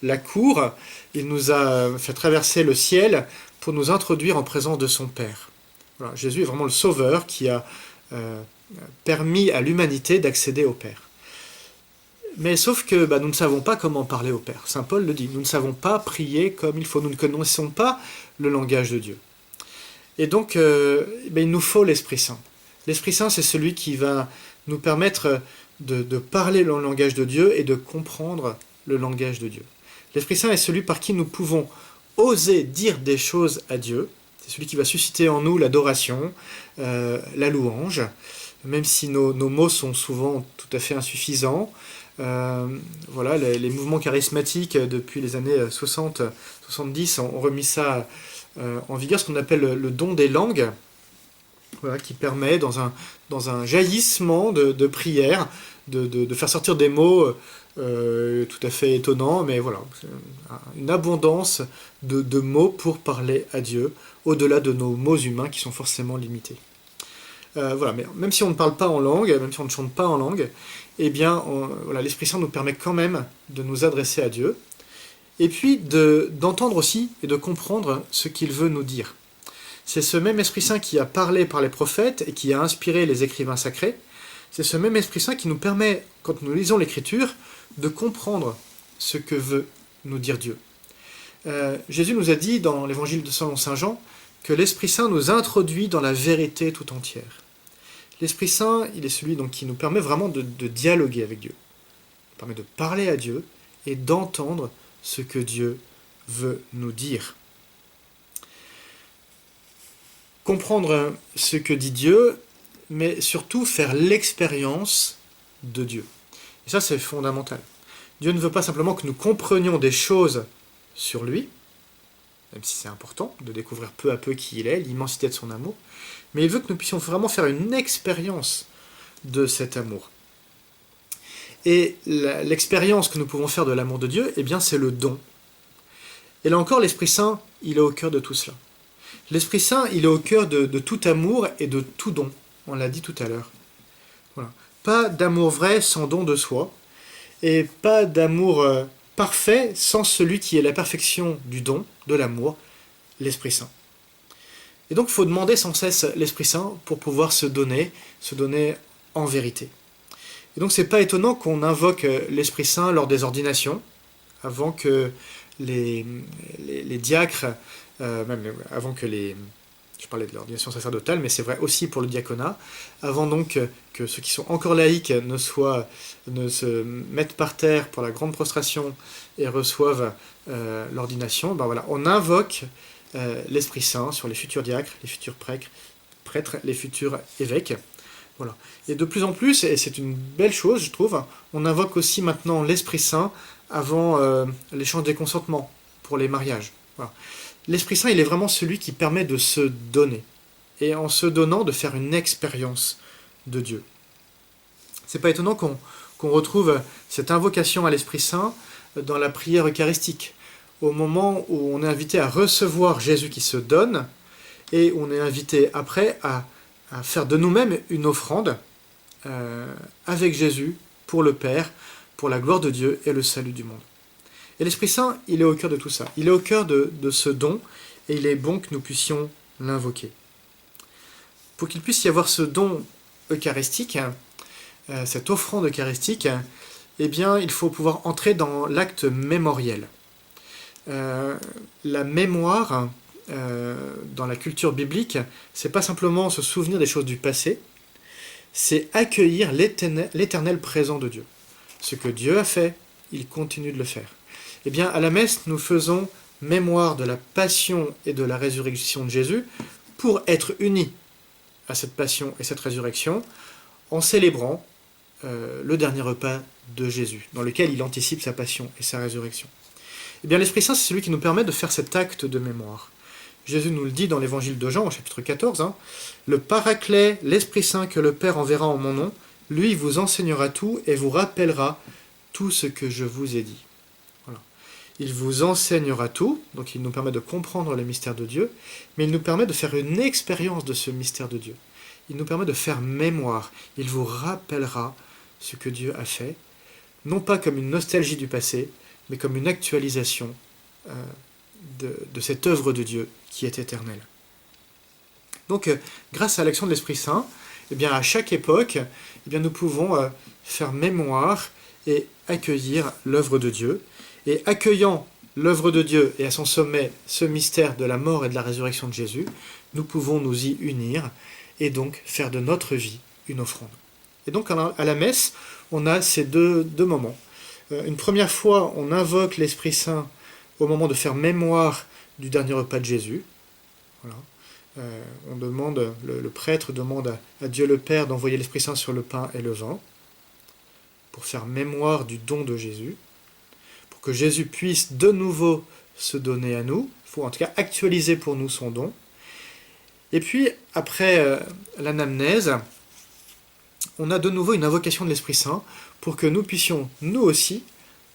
la cour, il nous a fait traverser le ciel pour nous introduire en présence de son Père. Voilà, Jésus est vraiment le Sauveur qui a permis à l'humanité d'accéder au Père. Mais sauf que nous ne savons pas comment parler au Père. Saint Paul le dit, nous ne savons pas prier comme il faut, nous ne connaissons pas le langage de Dieu. Et donc, il nous faut l'Esprit Saint. L'Esprit Saint, c'est celui qui va nous permettre de parler le langage de Dieu et de comprendre le langage de Dieu. L'Esprit Saint est celui par qui nous pouvons oser dire des choses à Dieu. C'est celui qui va susciter en nous l'adoration, la louange, même si nos mots sont souvent tout à fait insuffisants. Les mouvements charismatiques depuis les années 60-70 ont remis ça en vigueur, ce qu'on appelle le don des langues, qui permet dans un jaillissement de prière de faire sortir des mots tout à fait étonnants, mais voilà, une abondance de mots pour parler à Dieu, au-delà de nos mots humains qui sont forcément limités. Mais même si on ne parle pas en langue, même si on ne chante pas en langue, l'Esprit Saint nous permet quand même de nous adresser à Dieu, et puis d'entendre aussi et de comprendre ce qu'il veut nous dire. C'est ce même Esprit Saint qui a parlé par les prophètes et qui a inspiré les écrivains sacrés. C'est ce même Esprit Saint qui nous permet, quand nous lisons l'Écriture, de comprendre ce que veut nous dire Dieu. Jésus nous a dit dans l'Évangile de Saint Jean que l'Esprit Saint nous introduit dans la vérité tout entière. L'Esprit Saint, il est celui qui nous permet vraiment de dialoguer avec Dieu. Il permet de parler à Dieu et d'entendre ce que Dieu veut nous dire. Comprendre ce que dit Dieu, mais surtout faire l'expérience de Dieu. Et ça, c'est fondamental. Dieu ne veut pas simplement que nous comprenions des choses sur lui, même si c'est important de découvrir peu à peu qui il est, l'immensité de son amour, mais il veut que nous puissions vraiment faire une expérience de cet amour. Et l'expérience que nous pouvons faire de l'amour de Dieu, c'est le don. Et là encore, l'Esprit Saint, il est au cœur de tout cela. L'Esprit Saint, il est au cœur de tout amour et de tout don. On l'a dit tout à l'heure. Voilà. Pas d'amour vrai sans don de soi, et pas d'amour parfait sans celui qui est la perfection du don, de l'amour, l'Esprit Saint. Et donc il faut demander sans cesse l'Esprit Saint pour pouvoir se donner en vérité. Et donc c'est pas étonnant qu'on invoque l'Esprit Saint lors des ordinations, avant que les diacres, même avant que les Je parlais de l'ordination sacerdotale, mais c'est vrai aussi pour le diaconat. Avant donc que ceux qui sont encore laïcs ne se mettent par terre pour la grande prostration et reçoivent l'ordination, ben voilà, on invoque l'Esprit Saint sur les futurs diacres, les futurs prêtres, les futurs évêques. Voilà. Et de plus en plus, et c'est une belle chose, je trouve, on invoque aussi maintenant l'Esprit Saint avant l'échange des consentements pour les mariages. Voilà. L'Esprit Saint, il est vraiment celui qui permet de se donner. Et en se donnant, de faire une expérience de Dieu. C'est pas étonnant qu'on retrouve cette invocation à l'Esprit Saint dans la prière eucharistique, au moment où on est invité à recevoir Jésus qui se donne, et on est invité après à faire de nous-mêmes une offrande avec Jésus pour le Père, pour la gloire de Dieu et le salut du monde. Et l'Esprit Saint, il est au cœur de tout ça. Il est au cœur de ce don, et il est bon que nous puissions l'invoquer. Pour qu'il puisse y avoir ce don eucharistique, cette offrande eucharistique, eh bien, il faut pouvoir entrer dans l'acte mémoriel. La mémoire, dans la culture biblique, c'est pas simplement se souvenir des choses du passé, c'est accueillir l'éternel présent de Dieu. Ce que Dieu a fait, il continue de le faire. Eh bien, à la messe, nous faisons mémoire de la passion et de la résurrection de Jésus pour être unis à cette passion et cette résurrection en célébrant le dernier repas de Jésus, dans lequel il anticipe sa passion et sa résurrection. Eh bien, l'Esprit Saint, c'est celui qui nous permet de faire cet acte de mémoire. Jésus nous le dit dans l'évangile de Jean, au chapitre 14, le Paraclet, l'Esprit Saint que le Père enverra en mon nom, lui vous enseignera tout et vous rappellera tout ce que je vous ai dit. Voilà. Il vous enseignera tout, donc il nous permet de comprendre le mystère de Dieu, mais il nous permet de faire une expérience de ce mystère de Dieu. Il nous permet de faire mémoire. Il vous rappellera ce que Dieu a fait, non pas comme une nostalgie du passé, mais comme une actualisation de cette œuvre de Dieu qui est éternelle. Donc, grâce à l'action de l'Esprit Saint, eh bien, à chaque époque, eh bien, nous pouvons faire mémoire et accueillir l'œuvre de Dieu. Et accueillant l'œuvre de Dieu et à son sommet ce mystère de la mort et de la résurrection de Jésus, nous pouvons nous y unir et donc faire de notre vie une offrande. Et donc, à la messe, on a ces deux moments. Une première fois, on invoque l'Esprit Saint au moment de faire mémoire du dernier repas de Jésus. Voilà. On demande, le prêtre demande à Dieu le Père d'envoyer l'Esprit Saint sur le pain et le vin pour faire mémoire du don de Jésus, pour que Jésus puisse de nouveau se donner à nous, il faut en tout cas actualiser pour nous son don. Et puis, après l'anamnèse, on a de nouveau une invocation de l'Esprit Saint pour que nous puissions, nous aussi,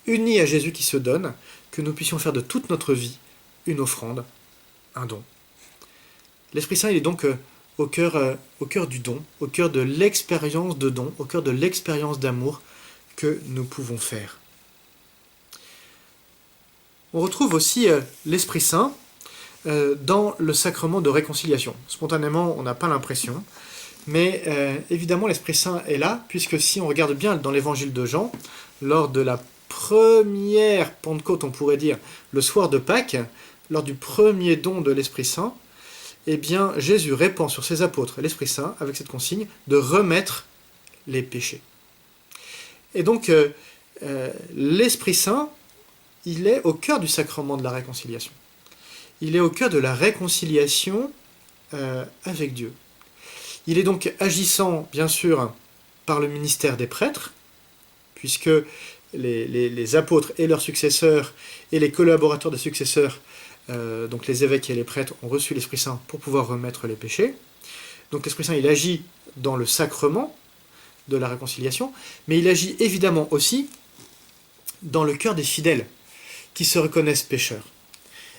unis à Jésus qui se donne, que nous puissions faire de toute notre vie une offrande, un don. L'Esprit Saint, il est donc au cœur du don, au cœur de l'expérience de don, au cœur de l'expérience d'amour que nous pouvons faire. On retrouve aussi l'Esprit Saint dans le sacrement de réconciliation. Spontanément, on n'a pas l'impression, mais évidemment, l'Esprit Saint est là, puisque si on regarde bien dans l'évangile de Jean, lors de la première Pentecôte, on pourrait dire, le soir de Pâques, lors du premier don de l'Esprit Saint, eh bien, Jésus répand sur ses apôtres l'Esprit Saint avec cette consigne de remettre les péchés. Et donc, l'Esprit Saint, il est au cœur du sacrement de la réconciliation. Il est au cœur de la réconciliation avec Dieu. Il est donc agissant, bien sûr, par le ministère des prêtres, puisque les apôtres et leurs successeurs et les collaborateurs des successeurs, donc les évêques et les prêtres, ont reçu l'Esprit Saint pour pouvoir remettre les péchés. Donc l'Esprit Saint, il agit dans le sacrement de la réconciliation, mais il agit évidemment aussi dans le cœur des fidèles qui se reconnaissent pécheurs.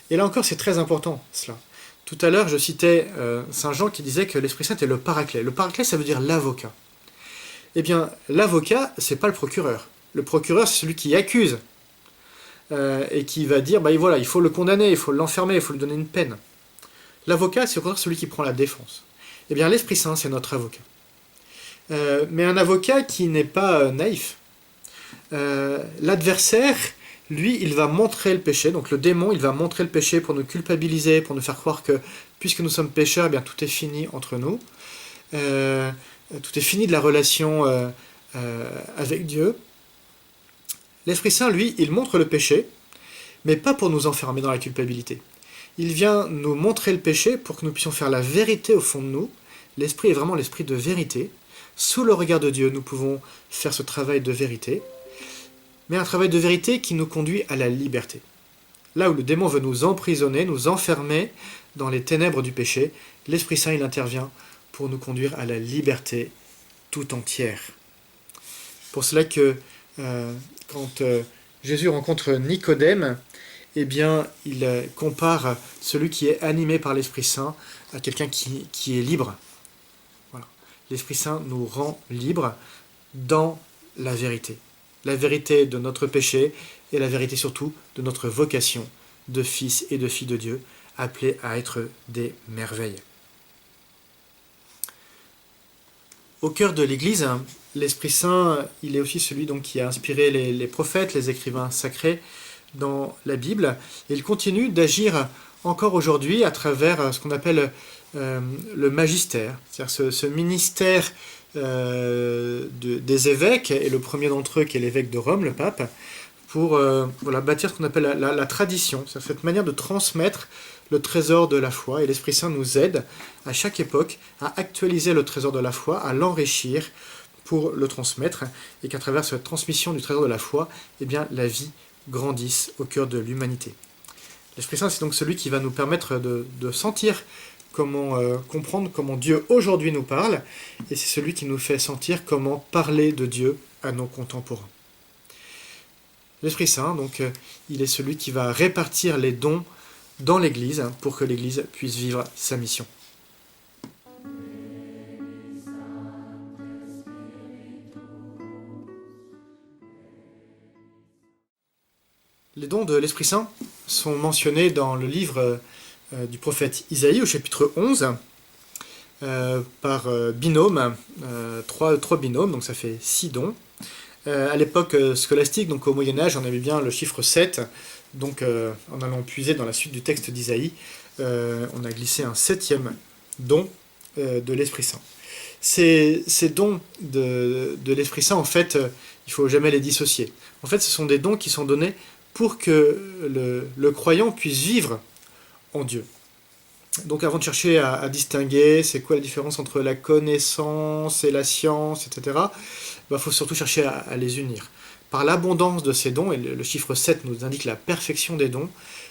Et là encore, c'est très important, cela. Tout à l'heure, je citais Saint Jean qui disait que l'Esprit Saint est le Paraclet. Le Paraclet, ça veut dire l'avocat. Eh bien, l'avocat, c'est pas le procureur. Le procureur, c'est celui qui accuse et qui va dire, voilà, il faut le condamner, il faut l'enfermer, il faut lui donner une peine. L'avocat, c'est au contraire celui qui prend la défense. Eh bien, l'Esprit Saint, c'est notre avocat. Mais un avocat qui n'est pas naïf. L'adversaire, lui, il va montrer le péché. Donc le démon, il va montrer le péché pour nous culpabiliser, pour nous faire croire que, puisque nous sommes pécheurs, eh bien tout est fini entre nous. Tout est fini de la relation avec Dieu. L'Esprit Saint, lui, il montre le péché, mais pas pour nous enfermer dans la culpabilité. Il vient nous montrer le péché pour que nous puissions faire la vérité au fond de nous. L'Esprit est vraiment l'Esprit de vérité. Sous le regard de Dieu, nous pouvons faire ce travail de vérité, mais un travail de vérité qui nous conduit à la liberté. Là où le démon veut nous emprisonner, nous enfermer dans les ténèbres du péché, l'Esprit Saint, il intervient pour nous conduire à la liberté tout entière. Pour cela que quand Jésus rencontre Nicodème, eh bien, il compare celui qui est animé par l'Esprit Saint à quelqu'un qui est libre. Voilà. L'Esprit Saint nous rend libres dans la vérité. La vérité de notre péché et la vérité surtout de notre vocation de fils et de filles de Dieu, appelés à être des merveilles. Au cœur de l'Église, l'Esprit Saint, il est aussi celui donc, qui a inspiré les prophètes, les écrivains sacrés dans la Bible. Et il continue d'agir encore aujourd'hui à travers ce qu'on appelle le magistère, c'est-à-dire ce ministère des évêques, et le premier d'entre eux qui est l'évêque de Rome, le pape, pour bâtir ce qu'on appelle la tradition, c'est cette manière de transmettre le trésor de la foi. Et l'Esprit Saint nous aide à chaque époque à actualiser le trésor de la foi, à l'enrichir pour le transmettre, et qu'à travers cette transmission du trésor de la foi, eh bien, la vie grandisse au cœur de l'humanité. L'Esprit Saint, c'est donc celui qui va nous permettre de sentir comment comprendre comment Dieu aujourd'hui nous parle, et c'est celui qui nous fait sentir comment parler de Dieu à nos contemporains. L'Esprit Saint, donc, il est celui qui va répartir les dons dans l'Église pour que l'Église puisse vivre sa mission. Les dons de l'Esprit Saint sont mentionnés dans le livre du prophète Isaïe au chapitre 11 par binôme, trois binômes, donc ça fait 6 dons. À l'époque scolastique, donc au Moyen-Âge, on avait bien le chiffre 7, donc en allant puiser dans la suite du texte d'Isaïe, on a glissé un 7e don de l'Esprit Saint. Ces dons de l'Esprit Saint, en fait, il ne faut jamais les dissocier. En fait, ce sont des dons qui sont donnés pour que le croyant puisse vivre en Dieu. Donc avant de chercher à distinguer c'est quoi la différence entre la connaissance et la science, etc., il faut surtout chercher à les unir. Par l'abondance de ces dons, et le chiffre 7 nous indique la perfection des dons,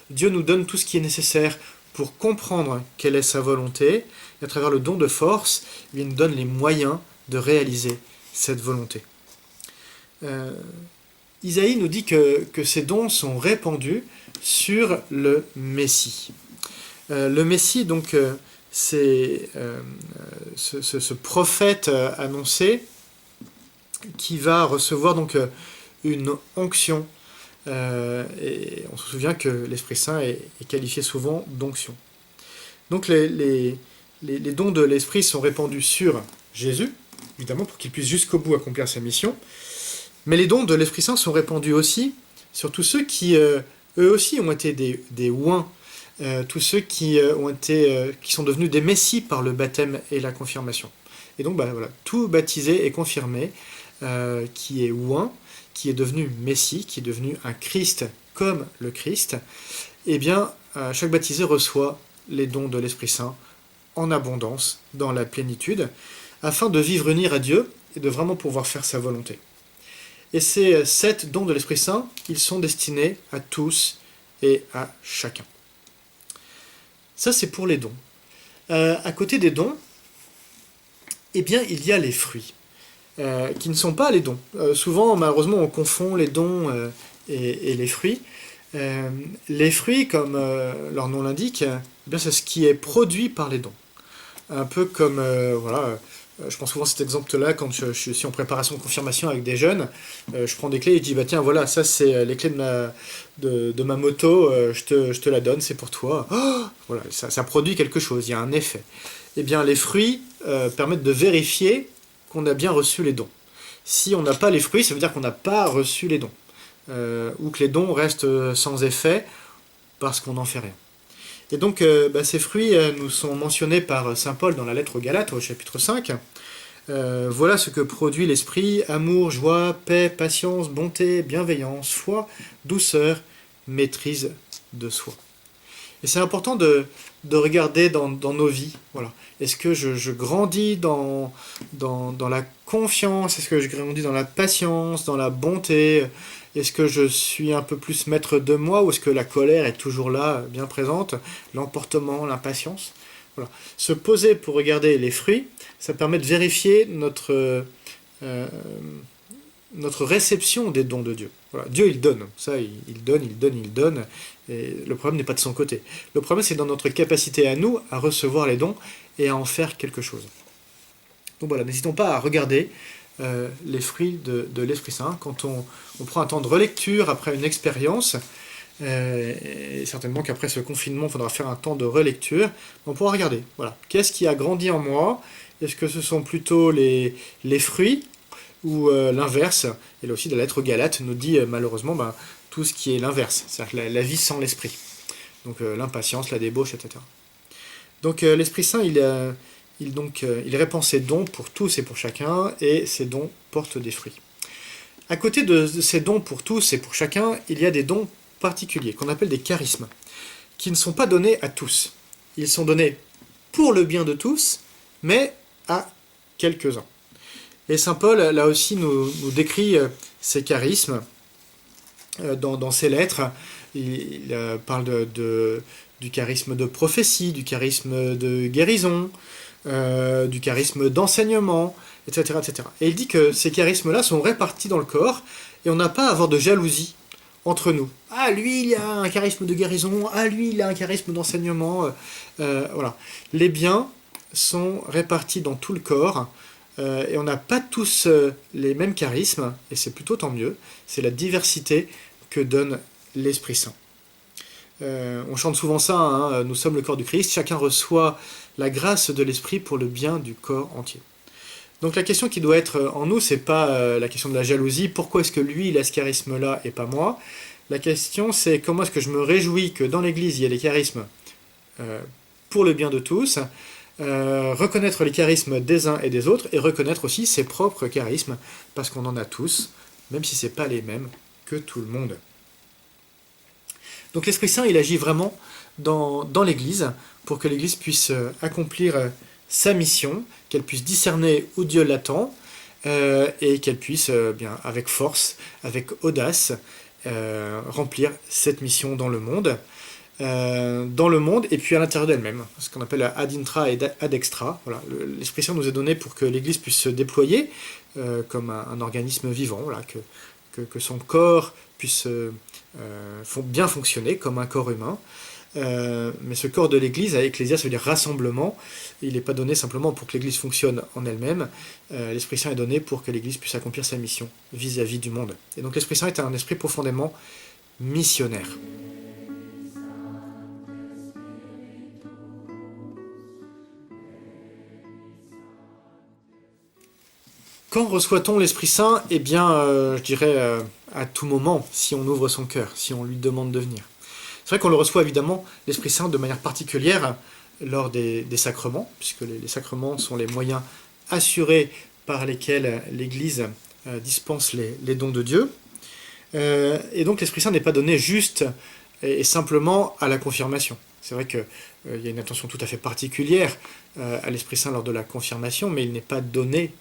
Dieu nous donne tout ce qui est nécessaire pour comprendre quelle est sa volonté, et à travers le don de force, il nous donne les moyens de réaliser cette volonté. Isaïe nous dit que ces dons sont répandus sur le Messie. Le Messie, donc, c'est ce prophète annoncé qui va recevoir donc une onction. Et on se souvient que l'Esprit Saint est qualifié souvent d'onction. Donc les dons de l'Esprit sont répandus sur Jésus, évidemment, pour qu'il puisse jusqu'au bout accomplir sa mission. Mais les dons de l'Esprit Saint sont répandus aussi sur tous ceux qui, eux aussi, ont été des oints, tous ceux qui sont devenus des messies par le baptême et la confirmation. Et donc, voilà, tout baptisé et confirmé, qui est oint, qui est devenu messie, qui est devenu un Christ comme le Christ, eh bien, chaque baptisé reçoit les dons de l'Esprit Saint en abondance, dans la plénitude, afin de vivre unir à Dieu et de vraiment pouvoir faire sa volonté. Et ces 7 dons de l'Esprit Saint, ils sont destinés à tous et à chacun. Ça, c'est pour les dons. À côté des dons, eh bien, il y a les fruits, qui ne sont pas les dons. Souvent, malheureusement, on confond les dons et les fruits. Les fruits, comme leur nom l'indique, eh bien, c'est ce qui est produit par les dons. Un peu comme, je prends souvent cet exemple-là quand je suis en préparation de confirmation avec des jeunes. Je prends des clés et je dis, tiens, voilà, ça c'est les clés de ma moto, je te la donne, c'est pour toi. Oh, voilà, ça produit quelque chose, il y a un effet. Eh bien, les fruits permettent de vérifier qu'on a bien reçu les dons. Si on n'a pas les fruits, ça veut dire qu'on n'a pas reçu les dons. ou que les dons restent sans effet parce qu'on n'en fait rien. Et donc ces fruits nous sont mentionnés par saint Paul dans la lettre aux Galates au chapitre 5. Voilà ce que produit l'esprit: amour, joie, paix, patience, bonté, bienveillance, foi, douceur, maîtrise de soi. Et c'est important de regarder dans nos vies. Voilà. Est-ce que je grandis dans la confiance? Est-ce que je grandis dans la patience, dans la bonté? Est-ce que je suis un peu plus maître de moi, ou est-ce que la colère est toujours là, bien présente? L'emportement, l'impatience? Voilà. Se poser pour regarder les fruits, ça permet de vérifier notre réception des dons de Dieu. Voilà. Dieu, il donne. Ça, il donne, il donne, il donne. Et le problème n'est pas de son côté. Le problème, c'est dans notre capacité à nous à recevoir les dons et à en faire quelque chose. Donc voilà, n'hésitons pas à regarder les fruits de l'Esprit Saint quand on prend un temps de relecture après une expérience. Et certainement qu'après ce confinement, il faudra faire un temps de relecture. On pourra regarder, voilà, qu'est-ce qui a grandi en moi? Est-ce que ce sont plutôt les fruits ou l'inverse? Et là aussi, la lettre aux Galates nous dit malheureusement tout ce qui est l'inverse, c'est-à-dire la vie sans l'esprit. Donc l'impatience, la débauche, etc. Donc l'Esprit Saint, il répand ses dons pour tous et pour chacun, et ces dons portent des fruits. À côté de ces dons pour tous et pour chacun, il y a des dons particuliers, qu'on appelle des charismes, qui ne sont pas donnés à tous. Ils sont donnés pour le bien de tous, mais à quelques-uns. Et saint Paul, là aussi, nous décrit ces charismes dans ses lettres. Il parle du charisme de prophétie, du charisme de guérison, du charisme d'enseignement, etc., etc. Et il dit que ces charismes-là sont répartis dans le corps, et on n'a pas à avoir de jalousie entre nous. Ah, lui, il a un charisme de guérison, ah, lui, il a un charisme d'enseignement. Voilà. Les biens sont répartis dans tout le corps, et on n'a pas tous les mêmes charismes, et c'est plutôt tant mieux. C'est la diversité que donne l'Esprit Saint. On chante souvent ça, hein, nous sommes le corps du Christ, chacun reçoit la grâce de l'Esprit pour le bien du corps entier. Donc la question qui doit être en nous, c'est pas la question de la jalousie, pourquoi est-ce que lui il a ce charisme-là et pas moi? La question c'est comment est-ce que je me réjouis que dans l'Église il y a des charismes pour le bien de tous, reconnaître les charismes des uns et des autres, et reconnaître aussi ses propres charismes, parce qu'on en a tous, même si c'est pas les mêmes que tout le monde. Donc l'Esprit Saint il agit vraiment dans l'Église, pour que l'Église puisse accomplir sa mission, qu'elle puisse discerner où Dieu l'attend, et qu'elle puisse, avec force, avec audace, remplir cette mission dans le monde, et puis à l'intérieur d'elle-même, ce qu'on appelle ad intra et ad extra. Voilà, l'Esprit Saint nous est donné pour que l'Église puisse se déployer comme un organisme vivant, voilà, que son corps puisse bien fonctionner comme un corps humain. Mais ce corps de l'Église, ecclésia, ça veut dire rassemblement. Il n'est pas donné simplement pour que l'Église fonctionne en elle-même. L'Esprit Saint est donné pour que l'Église puisse accomplir sa mission vis-à-vis du monde. Et donc l'Esprit Saint est un esprit profondément missionnaire. Quand reçoit-on l'Esprit Saint? Eh bien, je dirais à tout moment, si on ouvre son cœur, si on lui demande de venir. C'est vrai qu'on le reçoit évidemment, l'Esprit Saint, de manière particulière lors des sacrements, puisque les sacrements sont les moyens assurés par lesquels l'Église dispense les dons de Dieu. Et donc l'Esprit Saint n'est pas donné juste et simplement à la confirmation. C'est vrai qu'il y a une attention tout à fait particulière à l'Esprit Saint lors de la confirmation, mais il n'est pas donné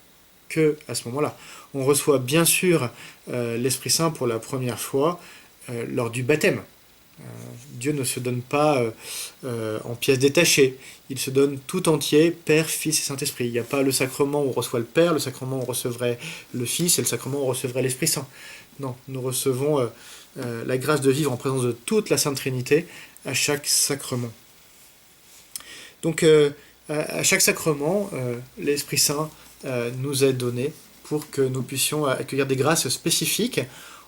que à ce moment-là. On reçoit bien sûr l'Esprit Saint pour la première fois lors du baptême. Dieu ne se donne pas en pièces détachées, il se donne tout entier, Père, Fils et Saint-Esprit. Il n'y a pas le sacrement où on reçoit le Père, le sacrement où on recevrait le Fils, et le sacrement où on recevrait l'Esprit Saint. Non, nous recevons la grâce de vivre en présence de toute la Sainte Trinité à chaque sacrement. Donc à chaque sacrement, l'Esprit Saint nous est donné pour que nous puissions accueillir des grâces spécifiques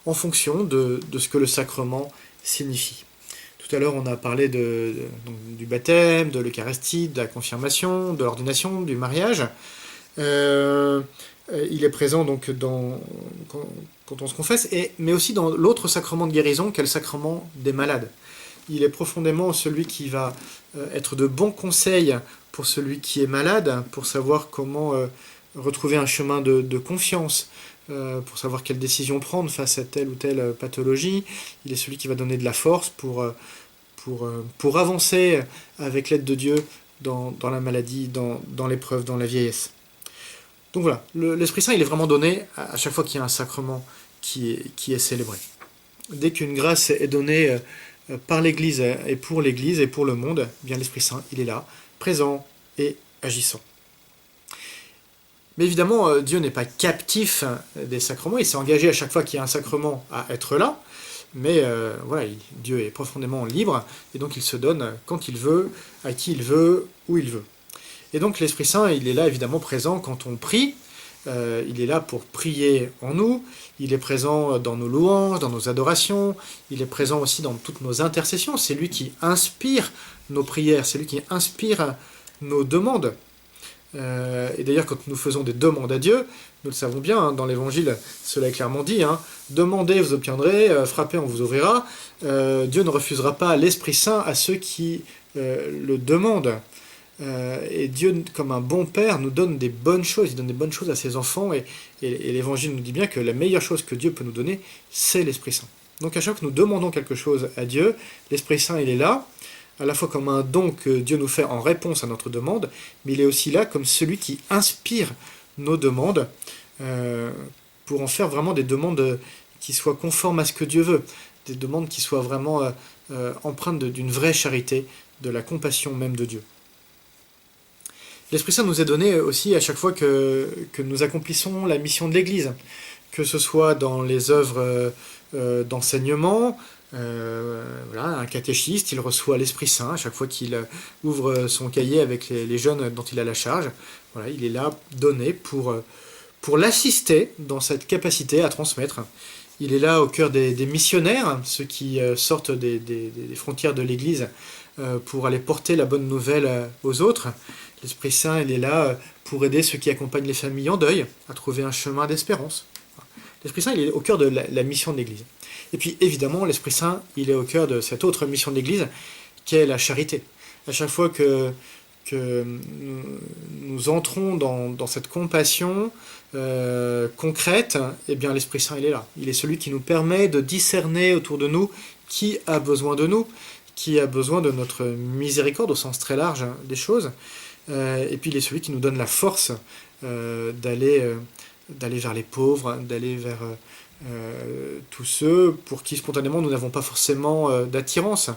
en fonction de ce que le sacrement signifie. Tout à l'heure, on a parlé du baptême, de l'Eucharistie, de la confirmation, de l'ordination, du mariage. Il est présent donc quand on se confesse, mais aussi dans l'autre sacrement de guérison qu'est le sacrement des malades. Il est profondément celui qui va être de bons conseils pour celui qui est malade, pour savoir comment retrouver un chemin de confiance, pour savoir quelle décision prendre face à telle ou telle pathologie. Il est celui qui va donner de la force pour avancer avec l'aide de Dieu dans la maladie, dans l'épreuve, dans la vieillesse. Donc voilà, l'Esprit Saint il est vraiment donné à chaque fois qu'il y a un sacrement qui est célébré. Dès qu'une grâce est donnée par l'Église et pour le monde, eh bien l'Esprit Saint il est là, présent et agissant. Mais évidemment, Dieu n'est pas captif des sacrements, il s'est engagé à chaque fois qu'il y a un sacrement à être là, mais voilà, Dieu est profondément libre, et donc il se donne quand il veut, à qui il veut, où il veut. Et donc l'Esprit Saint, il est là évidemment présent quand on prie, il est là pour prier en nous, il est présent dans nos louanges, dans nos adorations, il est présent aussi dans toutes nos intercessions, c'est lui qui inspire nos prières, c'est lui qui inspire nos demandes. Et d'ailleurs, quand nous faisons des demandes à Dieu, nous le savons bien, hein, dans l'Évangile, cela est clairement dit, hein, demandez, vous obtiendrez, frappez, on vous ouvrira. Dieu ne refusera pas l'Esprit Saint à ceux qui le demandent. Et Dieu, comme un bon père, nous donne des bonnes choses, il donne des bonnes choses à ses enfants, et l'Évangile nous dit bien que la meilleure chose que Dieu peut nous donner, c'est l'Esprit Saint. Donc à chaque fois que nous demandons quelque chose à Dieu, l'Esprit Saint, il est là, à la fois comme un don que Dieu nous fait en réponse à notre demande, mais il est aussi là comme celui qui inspire nos demandes pour en faire vraiment des demandes qui soient conformes à ce que Dieu veut, des demandes qui soient vraiment empreintes d'une vraie charité, de la compassion même de Dieu. L'Esprit Saint nous est donné aussi à chaque fois que nous accomplissons la mission de l'Église, que ce soit dans les œuvres d'enseignement. Voilà, un catéchiste, il reçoit l'Esprit Saint à chaque fois qu'il ouvre son cahier avec les jeunes dont il a la charge. Voilà, il est là donné pour l'assister dans cette capacité à transmettre. Il est là au cœur des missionnaires, ceux qui sortent des frontières de l'Église pour aller porter la bonne nouvelle aux autres. L'Esprit Saint, il est là pour aider ceux qui accompagnent les familles en deuil à trouver un chemin d'espérance. L'Esprit Saint, il est au cœur de la mission de l'Église. Et puis, évidemment, l'Esprit Saint, il est au cœur de cette autre mission de l'Église, qui est la charité. À chaque fois que nous entrons dans cette compassion concrète, eh bien, l'Esprit Saint, il est là. Il est celui qui nous permet de discerner autour de nous qui a besoin de nous, qui a besoin de notre miséricorde, au sens très large des choses. Et puis, il est celui qui nous donne la force d'aller vers les pauvres, d'aller vers tous ceux pour qui spontanément nous n'avons pas forcément d'attirance.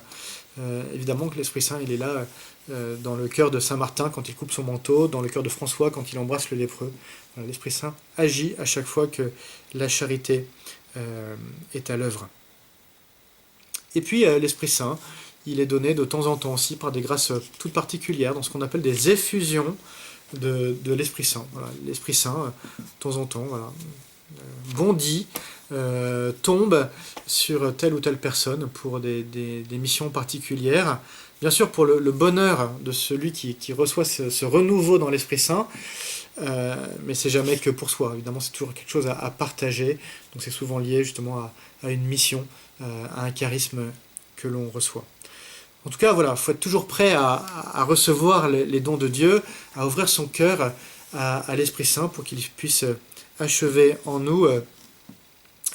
Évidemment que l'Esprit Saint il est là dans le cœur de Saint Martin quand il coupe son manteau, dans le cœur de François quand il embrasse le lépreux. Voilà, l'Esprit Saint agit à chaque fois que la charité est à l'œuvre. Et puis l'Esprit Saint, il est donné de temps en temps aussi par des grâces toutes particulières dans ce qu'on appelle des effusions de l'Esprit Saint. Voilà, l'Esprit Saint, de temps en temps, voilà, bondit, tombe sur telle ou telle personne pour des missions particulières. Bien sûr, pour le bonheur de celui qui reçoit ce renouveau dans l'Esprit Saint, mais c'est jamais que pour soi. Évidemment, c'est toujours quelque chose à partager. Donc c'est souvent lié justement à une mission, à un charisme que l'on reçoit. En tout cas, voilà, il faut être toujours prêt à recevoir les dons de Dieu, à ouvrir son cœur à l'Esprit Saint pour qu'il puisse achever en nous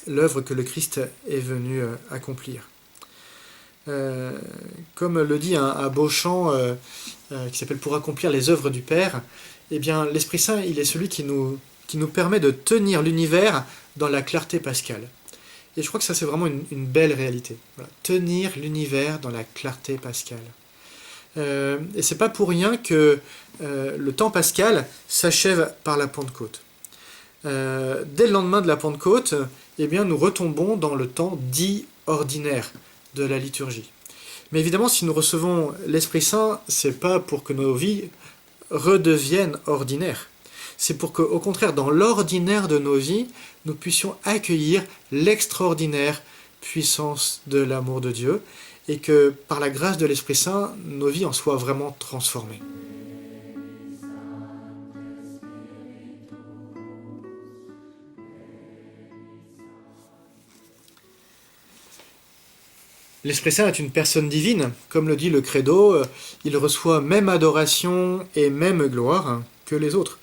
l'œuvre que le Christ est venu accomplir. Comme le dit un beau chant qui s'appelle « Pour accomplir les œuvres du Père », eh bien, l'Esprit Saint, il est celui qui nous permet de tenir l'univers dans la clarté pascale. Et je crois que ça, c'est vraiment une belle réalité. Voilà. Tenir l'univers dans la clarté pascale. Et c'est pas pour rien que le temps pascal s'achève par la Pentecôte. Dès le lendemain de la Pentecôte, eh bien, nous retombons dans le temps dit ordinaire de la liturgie. Mais évidemment, si nous recevons l'Esprit Saint, c'est pas pour que nos vies redeviennent ordinaires. C'est pour qu'au contraire, dans l'ordinaire de nos vies, nous puissions accueillir l'extraordinaire puissance de l'amour de Dieu et que par la grâce de l'Esprit Saint, nos vies en soient vraiment transformées. L'Esprit Saint est une personne divine, comme le dit le Credo, il reçoit même adoration et même gloire que les autres.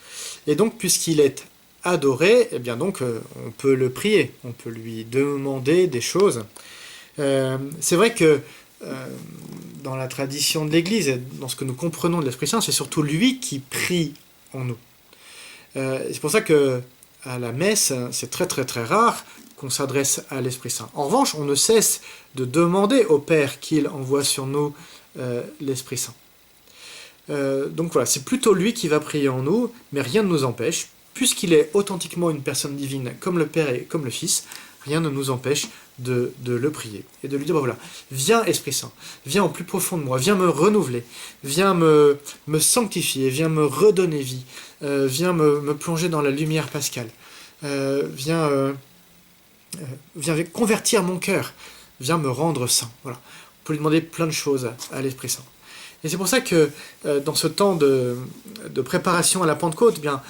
Et donc, puisqu'il est adoré, eh bien donc, on peut le prier, on peut lui demander des choses. C'est vrai que dans la tradition de l'Église, et dans ce que nous comprenons de l'Esprit Saint, c'est surtout lui qui prie en nous. C'est pour ça que à la messe, c'est très très très rare qu'on s'adresse à l'Esprit Saint. En revanche, on ne cesse de demander au Père qu'il envoie sur nous l'Esprit Saint. Donc voilà, c'est plutôt lui qui va prier en nous, mais rien ne nous empêche, puisqu'il est authentiquement une personne divine, comme le Père et comme le Fils, rien ne nous empêche de le prier et de lui dire, bah voilà, viens Esprit Saint, viens au plus profond de moi, viens me renouveler, viens me sanctifier, viens me redonner vie, viens me plonger dans la lumière pascale, viens convertir mon cœur, viens me rendre saint. Voilà. On peut lui demander plein de choses à l'Esprit Saint. Et c'est pour ça que dans ce temps de préparation à la Pentecôte, eh bien,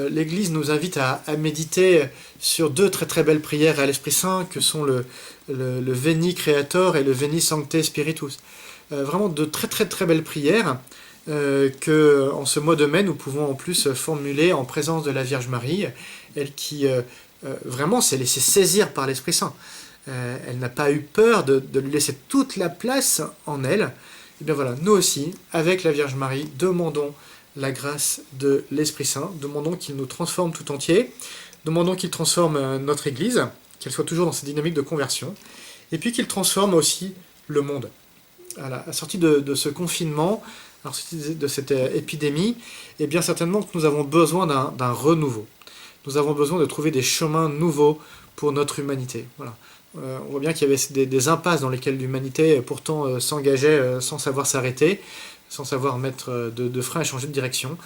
l'Église nous invite à méditer sur deux très très belles prières à l'Esprit Saint, que sont le Veni Creator et le Veni Sancte Spiritus. Vraiment de très très très belles prières que en ce mois de mai, nous pouvons en plus formuler en présence de la Vierge Marie, elle qui vraiment s'est laissée saisir par l'Esprit Saint. Elle n'a pas eu peur de lui laisser toute la place en elle. Et bien voilà, nous aussi, avec la Vierge Marie, demandons la grâce de l'Esprit Saint, demandons qu'il nous transforme tout entier, demandons qu'il transforme notre Église, qu'elle soit toujours dans cette dynamique de conversion, et puis qu'il transforme aussi le monde. À la sortie de ce confinement, à la sortie de cette épidémie, et bien certainement que nous avons besoin d'un renouveau. Nous avons besoin de trouver des chemins nouveaux pour notre humanité. Voilà. On voit bien qu'il y avait des impasses dans lesquelles l'humanité pourtant s'engageait sans savoir s'arrêter, sans savoir mettre de frein et changer de direction.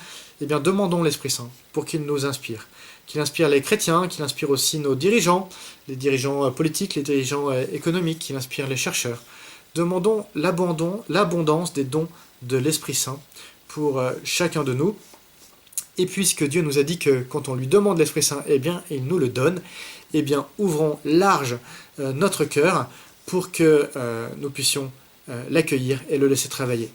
Eh bien, demandons l'Esprit Saint pour qu'il nous inspire. Qu'il inspire les chrétiens, qu'il inspire aussi nos dirigeants, les dirigeants politiques, les dirigeants économiques, qu'il inspire les chercheurs. Demandons l'abondance des dons de l'Esprit Saint pour chacun de nous. Et puisque Dieu nous a dit que quand on lui demande l'Esprit Saint, eh bien, il nous le donne, eh bien, ouvrons large notre cœur pour que nous puissions l'accueillir et le laisser travailler.